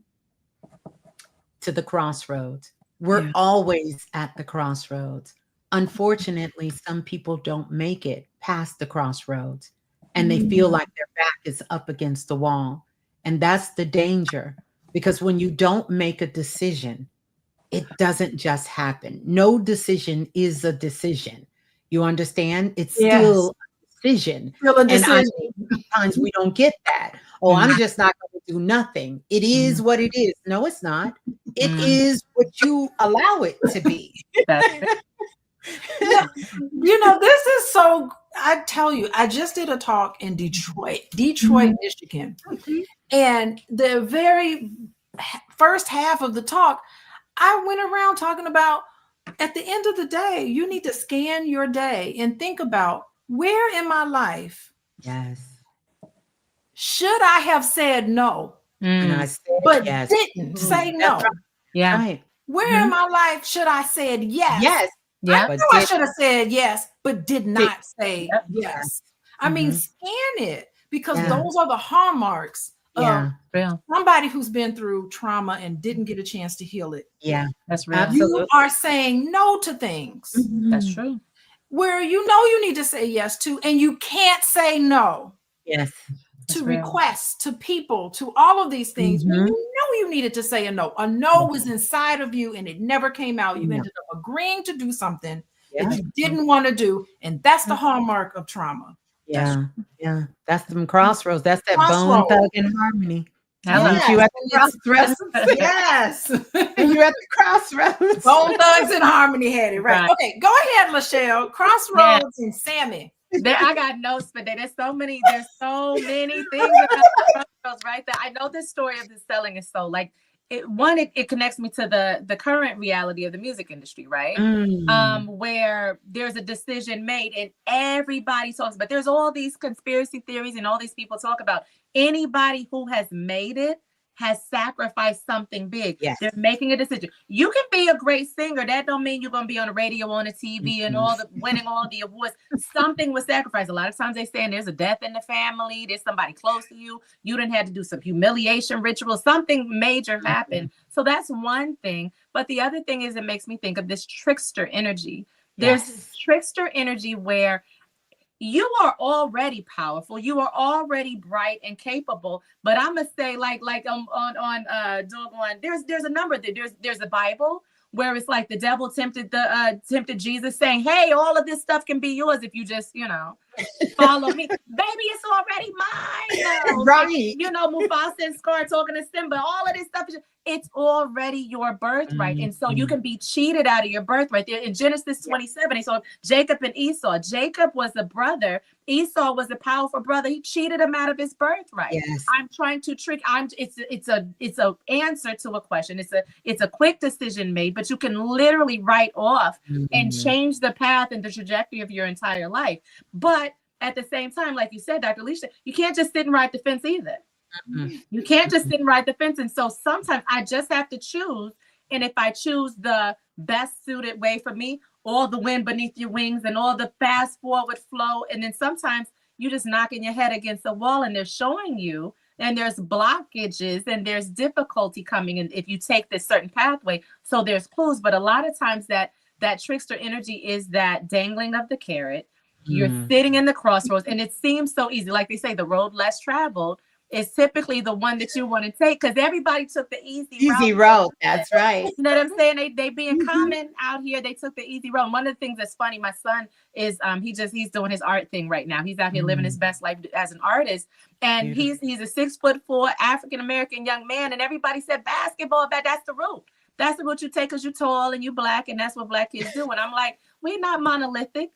to the crossroads. We're always at the crossroads. Unfortunately, some people don't make it past the crossroads and they feel like their back is up against the wall. And that's the danger, because when you don't make a decision, it doesn't just happen. No decision is a decision. You understand? It's still a decision. Still a And decision. sometimes we don't get that. Oh, I'm just not going to do nothing. It is what it is. No, it's not. It is what you allow it to be. This is so, I tell you, I just did a talk in Detroit, Michigan. And the very first half of the talk, I went around talking about, at the end of the day, you need to scan your day and think about, where in my life should I have said no? And I said but didn't say no. Right. Yeah. Right. Where in my life should I said yes? Yes. Yeah. I know I should have said yes, but did not say yes. I mean, scan it, because those are the hallmarks of somebody who's been through trauma and didn't get a chance to heal it. Yeah, that's real. Absolutely. You are saying no to things. That's true. Where you need to say yes to, and you can't say no. Yes. To requests, to people, to all of these things. When you know you needed to say a no. A no was inside of you and it never came out. You ended up agreeing to do something that you didn't want to do. And that's the hallmark of trauma. Yeah. That's them crossroads. That's that bone thug in harmony. Yes. You at the crossroads. Yes. You're at the crossroads. Bone thugs in harmony had it, right? Okay, go ahead, LaShelle. Crossroads and Sammy. I got notes for that. There's so many things about the crossroads right there. I know the story of the selling is so like it connects me to the current reality of the music industry, right? Where there's a decision made and everybody talks about, there's all these conspiracy theories and all these people talk about anybody who has made it has sacrificed something big. Yes. They're making a decision. You can be a great singer. That don't mean you're going to be on the radio, on the TV, and winning all the awards. Something was sacrificed. A lot of times they say there's a death in the family. There's somebody close to you. You didn't have to do some humiliation ritual. Something major happened. So that's one thing. But the other thing is, it makes me think of this trickster energy. There's this trickster energy where you are already powerful. You are already bright and capable. But I'm gonna say, like on Doggone, there's a number that there's a Bible where it's like the devil tempted Jesus, saying, "Hey, all of this stuff can be yours if you just follow me, baby. It's already mine." Right? Mufasa and Scar talking to Simba. All of this stuff it's already your birthright. And so you can be cheated out of your birthright. There in Genesis 27, so Jacob and Esau. Jacob was a brother. Esau was a powerful brother. He cheated him out of his birthright. Yes. I'm trying to trick. It's a answer to a question. It's a quick decision made, but you can literally write off and change the path and the trajectory of your entire life. But at the same time, like you said, Dr. Alicia, you can't just sit and ride the fence either. You can't just sit and ride the fence. And so sometimes I just have to choose. And if I choose the best suited way for me, all the wind beneath your wings and all the fast forward flow. And then sometimes you just knocking your head against the wall and they're showing you, and there's blockages and there's difficulty coming in if you take this certain pathway. So there's clues. But a lot of times that trickster energy is that dangling of the carrot. You're sitting in the crossroads and it seems so easy. Like they say, the road less traveled is typically the one that you want to take, because everybody took the easy road. That's right. You know what I'm saying? They being common out here. They took the easy road. One of the things that's funny, my son is he's doing his art thing right now. He's out here living his best life as an artist, and he's a 6'4" African American young man. And everybody said basketball, that's the route. That's the route you take because you're tall and you black, and that's what black kids do. And I'm like, we're not monolithic.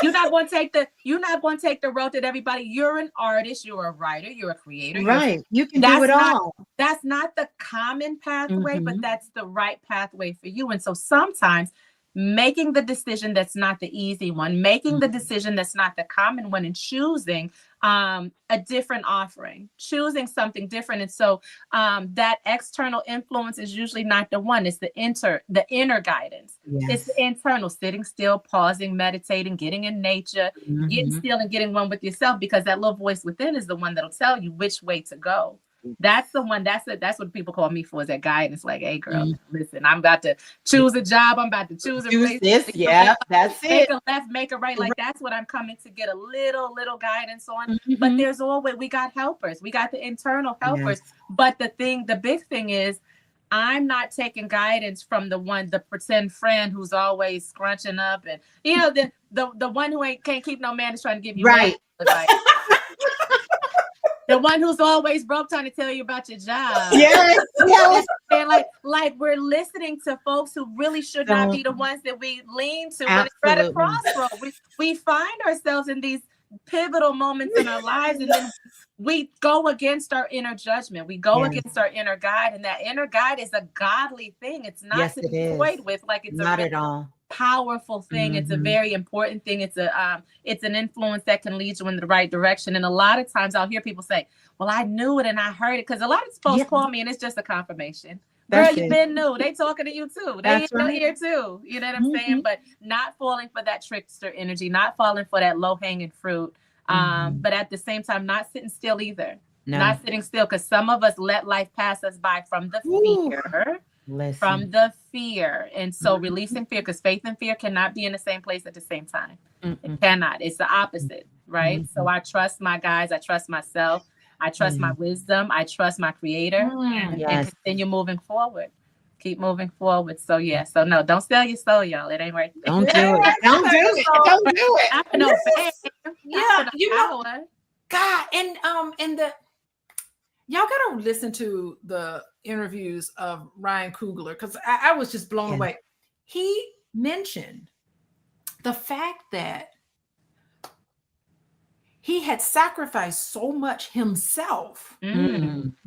You're not going to take the road that everybody. You're an artist. You're a writer. You're a creator. Right. You can do it all. That's not the common pathway, but that's the right pathway for you. And so sometimes making the decision that's not the easy one, making the decision that's not the common one, and choosing a different offering, choosing something different. And so that external influence is usually not the one. It's the inner guidance. Yes. It's the internal, sitting still, pausing, meditating, getting in nature, getting still and getting one with yourself, because that little voice within is the one that'll tell you which way to go. That's the one. That's what people call me for, is that guidance. Like, hey, girl, listen, I'm about to choose a job. I'm about to choose a place. This. Yeah, that's it. Make a left, make a right. Like, that's what I'm coming to get a little guidance on. But there's always, we got helpers. We got the internal helpers. Yes. But the big thing is, I'm not taking guidance from the pretend friend who's always scrunching up, and the one who can't keep no man is trying to give you right. Advice. The one who's always broke trying to tell you about your job. Yes. And like we're listening to folks who really should not be the ones that we lean to. When it's at a crossroad. We find ourselves in these pivotal moments in our lives, and then we go against our inner judgment. We go against our inner guide, and that inner guide is a godly thing. It's not to be toyed with. Like, it's not at all powerful thing. It's a very important thing. It's an influence that can lead you in the right direction. And a lot of times I'll hear people say, well, I knew it and I heard it, because a lot of folks call me and it's just a confirmation. Girl, you've been new. They talking to you too. They in your ear too. You know what I'm saying? But not falling for that trickster energy, not falling for that low-hanging fruit. But at the same time, not sitting still either. No. Not sitting still, because some of us let life pass us by from the fear. From the fear. And so releasing fear, because faith and fear cannot be in the same place at the same time. It cannot. It's the opposite, right? So I trust my guides. I trust myself. I trust my wisdom. I trust my creator, and continue moving forward. Keep moving forward. So so no, don't sell your soul, y'all. It ain't right. Don't do it. Don't do it. Don't do it. I know. God, and y'all gotta listen to the interviews of Ryan Coogler, because I was just blown away. He mentioned the fact that he had sacrificed so much himself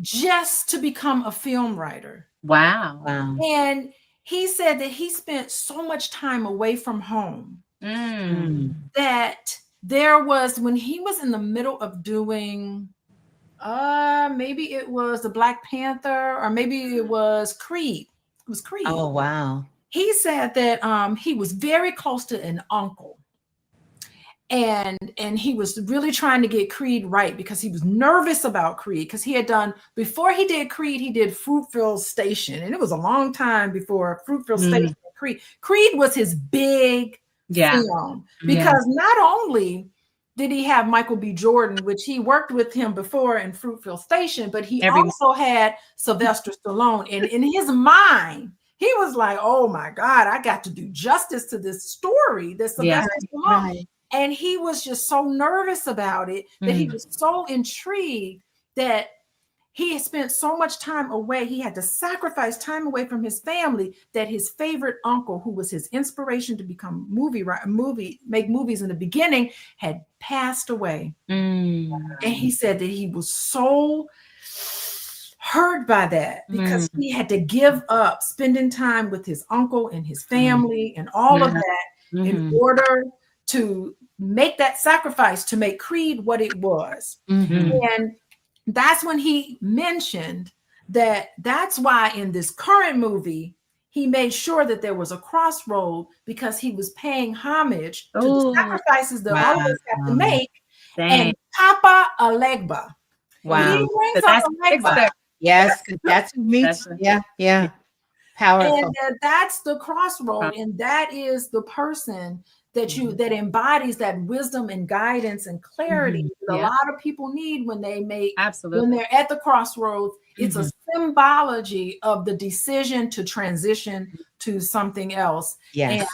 just to become a film writer. Wow. And he said that he spent so much time away from home that there was, when he was in the middle of doing, maybe it was the Black Panther, or maybe it was Creed. It was Creed. Oh, wow. He said that he was very close to an uncle. And he was really trying to get Creed right, because he was nervous about Creed, because he had done, before he did Creed, he did Fruitville Station. And it was a long time before Fruitville Station and Creed. Creed was his big film, because not only did he have Michael B. Jordan, which he worked with him before in Fruitville Station, but he also had Sylvester Stallone. And in his mind, he was like, oh my God, I got to do justice to this story that Sylvester Stallone. And he was just so nervous about it, that he was so intrigued that he had spent so much time away. He had to sacrifice time away from his family, that his favorite uncle, who was his inspiration to become make movies in the beginning, had passed away. And he said that he was so hurt by that, because he had to give up spending time with his uncle and his family and all of that in order to make that sacrifice to make Creed what it was. And that's when he mentioned that that's why in this current movie, he made sure that there was a crossroad, because he was paying homage to the sacrifices that all of us have to make. And Papa Alegba. Wow. He brings up Alegba. Yes, that's who meets. Powerful. And that's the crossroad. And that is the person that embodies that wisdom and guidance and clarity that a lot of people need when they when they're at the crossroads. It's a symbology of the decision to transition to something else. And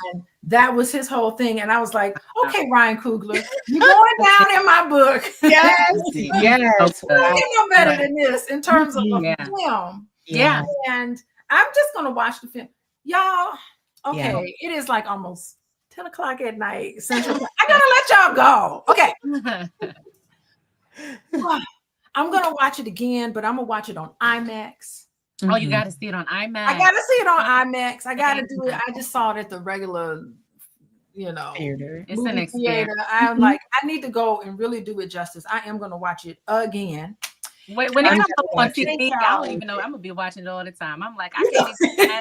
that was his whole thing. And I was like, okay, Ryan Coogler, you're going down in my book. Yes. You know better than this in terms of a film. And I'm just going to watch the film. Y'all, it is like almost 10 o'clock at night Central Time. I gotta let y'all go. Okay. I'm gonna watch it again, but I'm gonna watch it on IMAX. Oh, you got to see it on IMAX. I got to see it on IMAX. I got to do it. I just saw it at the regular, theater. It's an movie experience. theater. I'm like, I need to go and really do it justice. I am going to watch it again. When it comes on TV, I don't even know. I'm gonna be watching it all the time. I'm like, I can't even.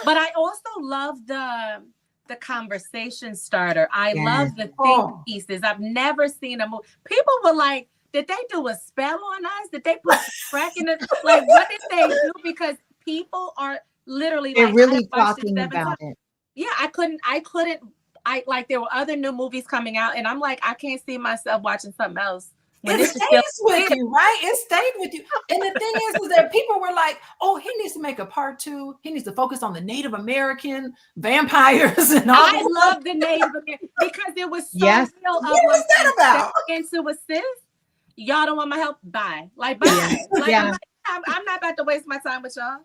But I also love the conversation starter. I love the think pieces. I've never seen a movie. People were like, did they do a spell on us? Did they put crack in it? Like, what did they do? Because people are literally they're like, really talking about it. Yeah, I couldn't. Like, there were other new movies coming out, and I'm like, I can't see myself watching something else. It stays with you, right? It stayed with you. And the thing is that people were like, oh, he needs to make a part 2. He needs to focus on the Native American vampires and all. I love the Native American because it was so real. What was that about? Into assist. Y'all don't want my help? Bye. Like, bye. I'm not about to waste my time with y'all.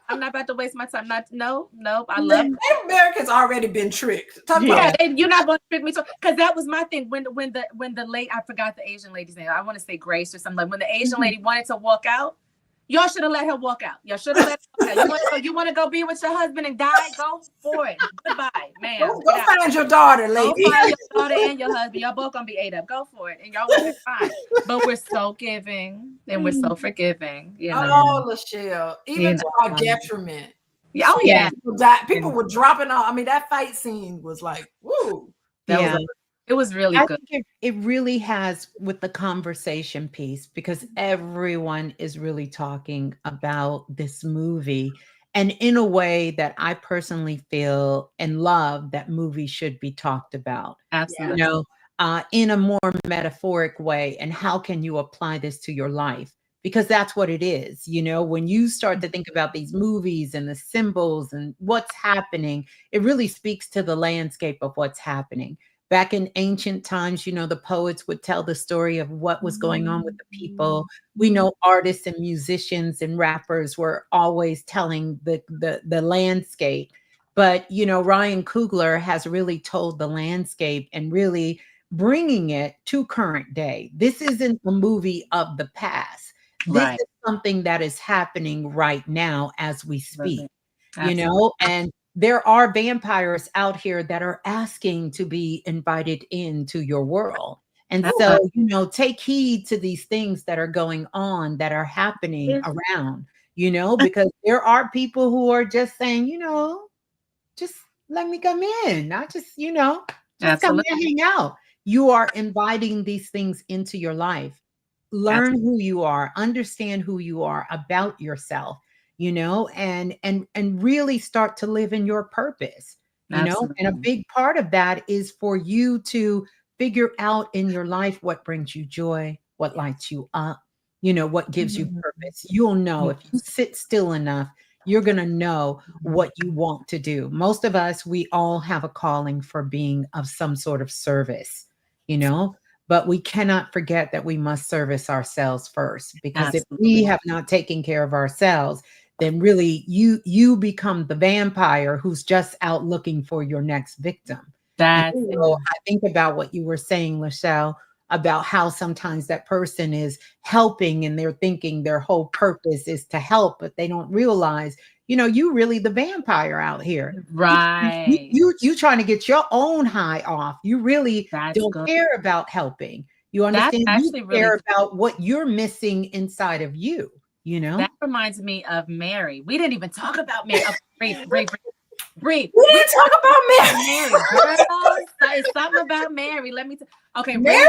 I'm not about to waste my time. Nope. I love Native Americans already been tricked. And you're not going to trick me. Because that was my thing. When the late, I forgot the Asian lady's name. I want to say Grace or something. Like when the Asian lady wanted to walk out, y'all should have let her walk out. Y'all should have let her walk out. You want to go be with your husband and die? Go for it. Goodbye, man. Go find your daughter, lady. Go find your daughter and your husband. Y'all both gonna be ate up. Go for it, and y'all will be fine. But we're so giving and we're so forgiving. Oh, LaShelle, even to our detriment. Yeah. Oh yeah. People were dropping off. I mean, that fight scene was like, woo. It was really good. Think it really has with the conversation piece because everyone is really talking about this movie and in a way that I personally feel and love that movies should be talked about. Absolutely. In a more metaphoric way. And how can you apply this to your life? Because that's what it is. When you start to think about these movies and the symbols and what's happening, it really speaks to the landscape of what's happening. Back in ancient times, the poets would tell the story of what was going on with the people. We know artists and musicians and rappers were always telling the landscape. But, Ryan Coogler has really told the landscape and really bringing it to current day. This isn't a movie of the past. This is something that is happening right now as we speak, and there are vampires out here that are asking to be invited into your world. And so, take heed to these things that are going on, that are happening around, because there are people who are just saying, just let me come in. Not just, just come and hang out. You are inviting these things into your life. Learn who you are, understand who you are about yourself. And really start to live in your purpose, and a big part of that is for you to figure out in your life what brings you joy, what lights you up, what gives you purpose. You'll know if you sit still enough, you're going to know what you want to do. Most of us, we all have a calling for being of some sort of service, but we cannot forget that we must service ourselves first, because if we have not taken care of ourselves, then really you become the vampire who's just out looking for your next victim. I think about what you were saying, LaShelle, about how sometimes that person is helping and they're thinking their whole purpose is to help, but they don't realize, you really the vampire out here. Right. You trying to get your own high off. You really don't care about helping. You understand? You care about what you're missing inside of you. That reminds me of Mary. We didn't even talk about Mary. Brief. We didn't talk about Mary. Girl, it's something about Mary. Let me okay. Mary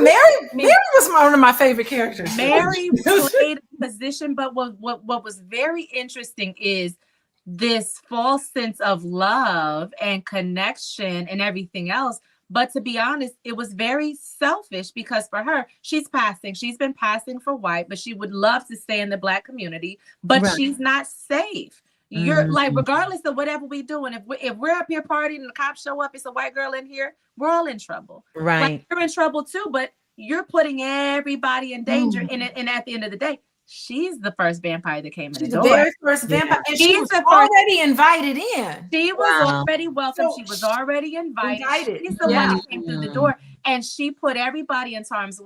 was one of my favorite characters. Mary played a position, but what was very interesting is this false sense of love and connection and everything else. But to be honest, it was very selfish because for her, she's been passing for white, but she would love to stay in the Black community, but she's not safe. You're like, regardless of whatever we do, and if we're up here partying and the cops show up, it's a white girl in here, we're all in trouble. Right. Like, you're in trouble too, but you're putting everybody in danger. And at the end of the day, she's the first vampire that came in the door. The very first vampire. And she was already invited in. She was already welcome. She was already invited. She's the one that came through the door. and she put everybody in harm's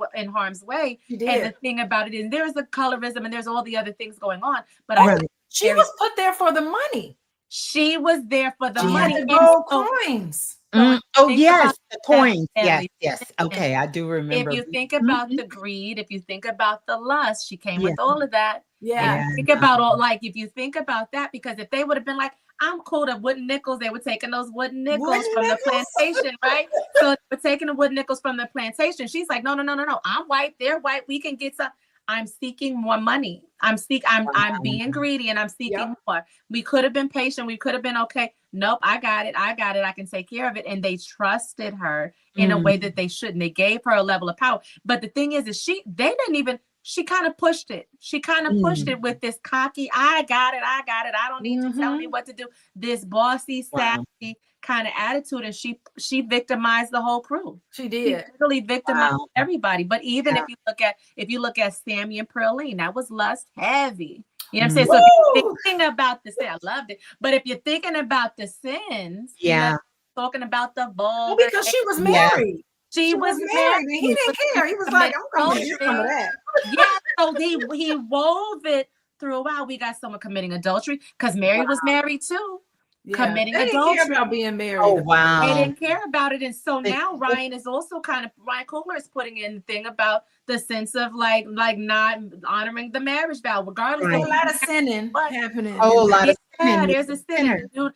way. She did. And the thing about it is, there's the colorism and there's all the other things going on. But she was put there for the money. She was there for the She money. had the gold coins. Oh yes, the coins. Yes. Okay, I do remember. If you think about the greed, if you think about the lust, she came with all of that. Yeah. Think about if you think about that, because if they would have been like, I'm cool to wooden nickels, they were taking those wooden nickels from the plantation, right? So they were taking the wooden nickels from the plantation. She's like, no. I'm white, they're white. We can get some. I'm seeking more money. I'm being greedy and I'm seeking more. We could have been patient. We could have been okay. Nope, I got it. I can take care of it. And they trusted her in a way that they shouldn't. They gave her a level of power. But the thing is she kind of pushed it. She kind of pushed it with this cocky, I got it. I don't need you telling me what to do. This bossy, sassy kind of attitude. And she victimized the whole crew. She did. She really victimized everybody. But even if you look at Sammy and Pearline, that was lust heavy. You know what I'm saying? So if you're thinking about the sin, I loved it. But if you're thinking about the sins, talking about the vulgar. Well, because she was married. She was married. And he didn't care. He was like, I'm going to get some of that. Yeah, so he wove it throughout. We got someone committing adultery because Mary was married too. Committing adultery. They didn't care about being married. Oh, wow. They didn't care about it. And so now Ryan Coogler is putting in the thing about the sense of like not honoring the marriage vow, regardless. There's a lot of sinning happening. Oh, a lot of sinning. Yeah, there's a sinning. Dude,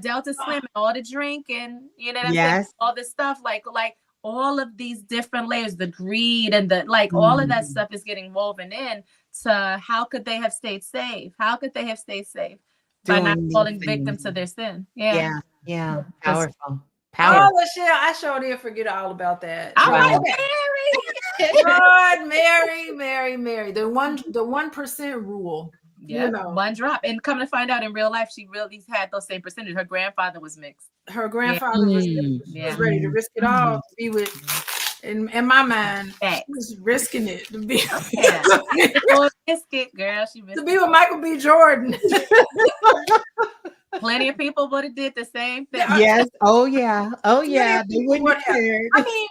Delta Slim, all the drinking, you know what I'm saying? All this stuff, like all of these different layers, the greed and the all of that stuff is getting woven in to how could they have stayed safe? How could they have stayed safe? By not falling victim to their sin. Yeah. Powerful. Oh, LaShelle, I sure did forget all about that. Mary. God, Mary. The 1% rule. Yeah, one drop. And come to find out in real life, she really had those same percentage. Her grandfather was mixed. Her grandfather was ready to risk it all to be with. In my mind, she was risking it to be girl. To be with Michael B. Jordan. Plenty of people would have did the same thing. Yes. Oh yeah. They wouldn't have cared. I mean,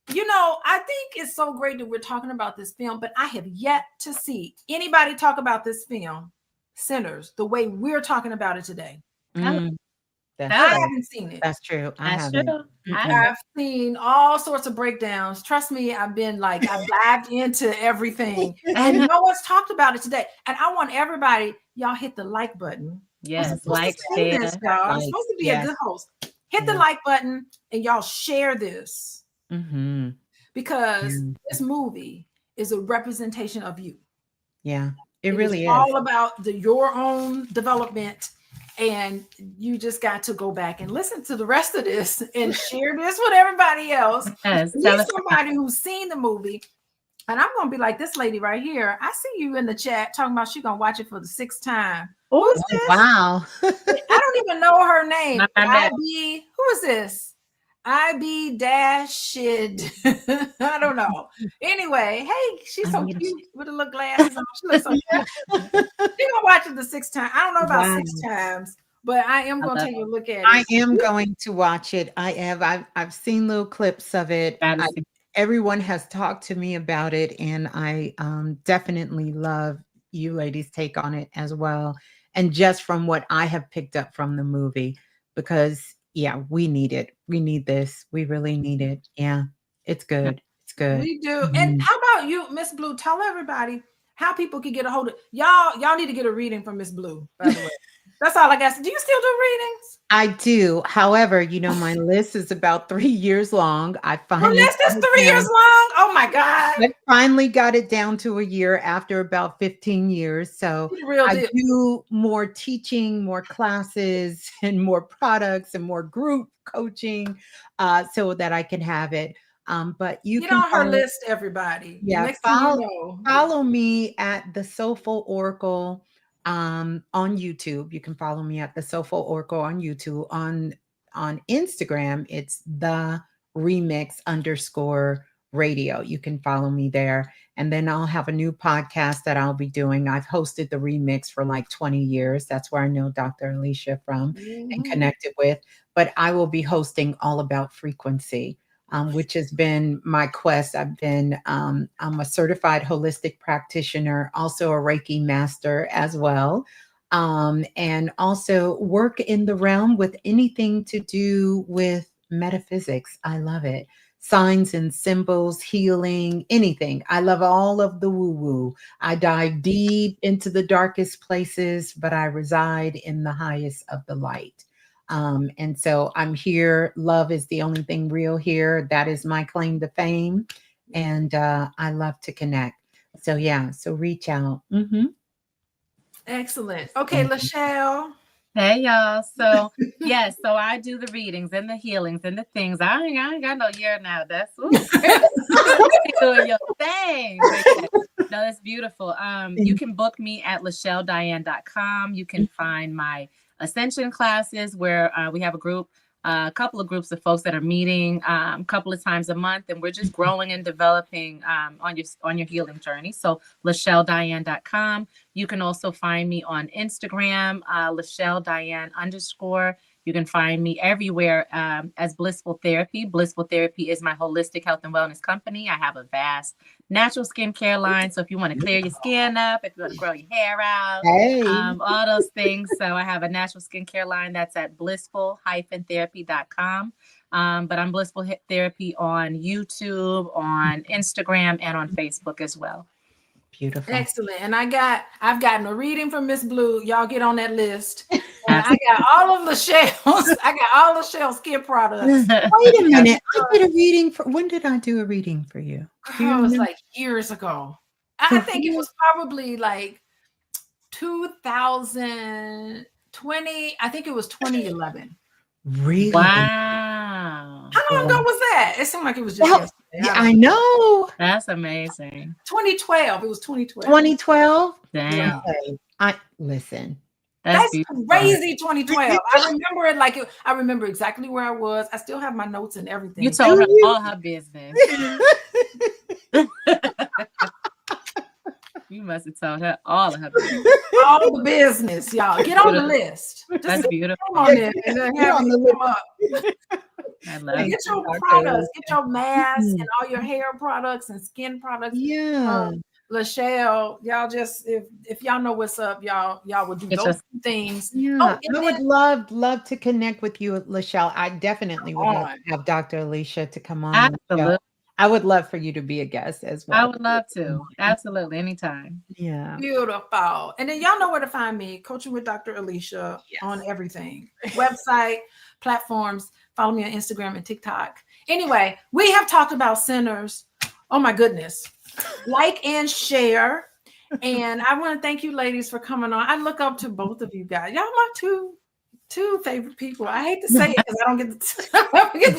I think it's so great that we're talking about this film, but I have yet to see anybody talk about this film, Sinners, the way we're talking about it today. I haven't seen it. That's true. I've seen all sorts of breakdowns. Trust me, I've dived into everything. And no one's talked about it today. And I want everybody, y'all hit the like button. Yes, like, share. I'm supposed to be a good host. Hit the like button and y'all share this. Because this movie is a representation of you. Yeah, it really is. All about your own development. And you just got to go back and listen to the rest of this and share this with everybody else. Yes, somebody who's seen the movie. And I'm going to be like this lady right here. I see you in the chat talking about she's going to watch it for the 6th time. Who is this? Wow. I don't even know her name. Who is this? IB Dashid. I don't know. Anyway, hey, she's so cute with the little glasses on. She looks so cute. She's gonna watch it the 6th time. I don't know about 6 times, but I am gonna take a look at it. I am going to watch it. I've seen little clips of it. Everyone has talked to me about it, and I definitely love you ladies' take on it as well. And just from what I have picked up from the movie, because we need it. We need this. We really need it. Yeah, it's good. It's good. We do. And how about you, Miss Blue? Tell everybody how people can get a hold of y'all. Y'all need to get a reading from Miss Blue, by the way. That's all I got. Do you still do readings? I do. However, my list is about 3 years long. My list is 3 years long. Oh my God. I finally got it down to a year after about 15 years. So I do more teaching, more classes, and more products and more group coaching so that I can have it. But you get can on her list, everybody. Yeah. Follow me at the Soulful Oracle. On YouTube. You can follow me at the Soulful Oracle on YouTube. On Instagram, it's the remix_radio. You can follow me there. And then I'll have a new podcast that I'll be doing. I've hosted the remix for like 20 years. That's where I know Dr. Alicia from and connected with. But I will be hosting all about frequency. which has been my quest. I'm a certified holistic practitioner, also a Reiki master as well. And also work in the realm with anything to do with metaphysics. I love it. Signs and symbols, healing, anything. I love all of the woo woo. I dive deep into the darkest places, but I reside in the highest of the light. And so I'm here. Love is the only thing real here. That is my claim to fame. And I love to connect. So, yeah, so reach out. Excellent. Okay, LaShelle. Hey y'all. So yes, so I do the readings and the healings and the things. I ain't got no year now. That's doing your thing. No, that's beautiful. You can book me at LaShelleDiane.com. You can find my ascension classes where we have a couple of groups of folks that are meeting a couple of times a month, and we're just growing and developing on your healing journey. So LaShelleDiane.com. You can also find me on Instagram, LaShelleDiane_. You can find me everywhere as Blissful Therapy. Blissful Therapy is my holistic health and wellness company. I have a vast natural skincare line. So if you want to clear your skin up, if you want to grow your hair out, all those things. So I have a natural skincare line that's at blissful-therapy.com. But I'm Blissful Therapy on YouTube, on Instagram, and on Facebook as well. Beautiful. Excellent. And I've gotten a reading from Miss Blue. Y'all get on that list. And I got all of LaShelle's. I got all LaShelle's skin products. Wait a minute. I did a reading when did I do a reading for you? It was like years ago. I think it was probably like 2020. I think it was 2011. Really? Wow. How long ago was that? It seemed like it was just yesterday. Yeah, I know. That's amazing. 2012. It was 2012. 2012? Damn. Listen. That's crazy. 2012. I remember it like I remember exactly where I was. I still have my notes and everything. You told her all her business. You must have told her all of her business. All the business, y'all. Get on the list. That's beautiful. Come on there and have it come up. I love Get your products, get your mask and all your hair products and skin products. Yeah. LaShelle, y'all just if y'all know what's up, y'all would do those two things. Yeah, I would love to connect with you, LaShelle. I definitely would love to have Dr. Alicia to come on. Absolutely. I would love for you to be a guest as well. I would love to. Absolutely. Anytime. Yeah. Beautiful. And then y'all know where to find me. Coaching with Dr. Alicia on everything. Website, platforms. Follow me on Instagram and TikTok. Anyway, we have talked about centers. Oh my goodness. Like and share. And I want to thank you ladies for coming on. I look up to both of you guys. Y'all my two favorite people. I hate to say it because I don't get to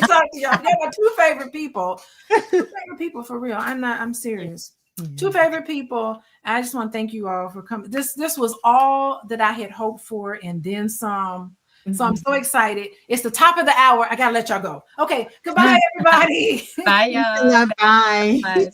talk to y'all. They're my two favorite people. Two favorite people for real. I'm serious. Two favorite people. I just want to thank you all for coming. This was all that I had hoped for and then some. So I'm so excited. It's the top of the hour. I gotta let y'all go. Okay. Goodbye, everybody. Bye, y'all. Bye. Bye.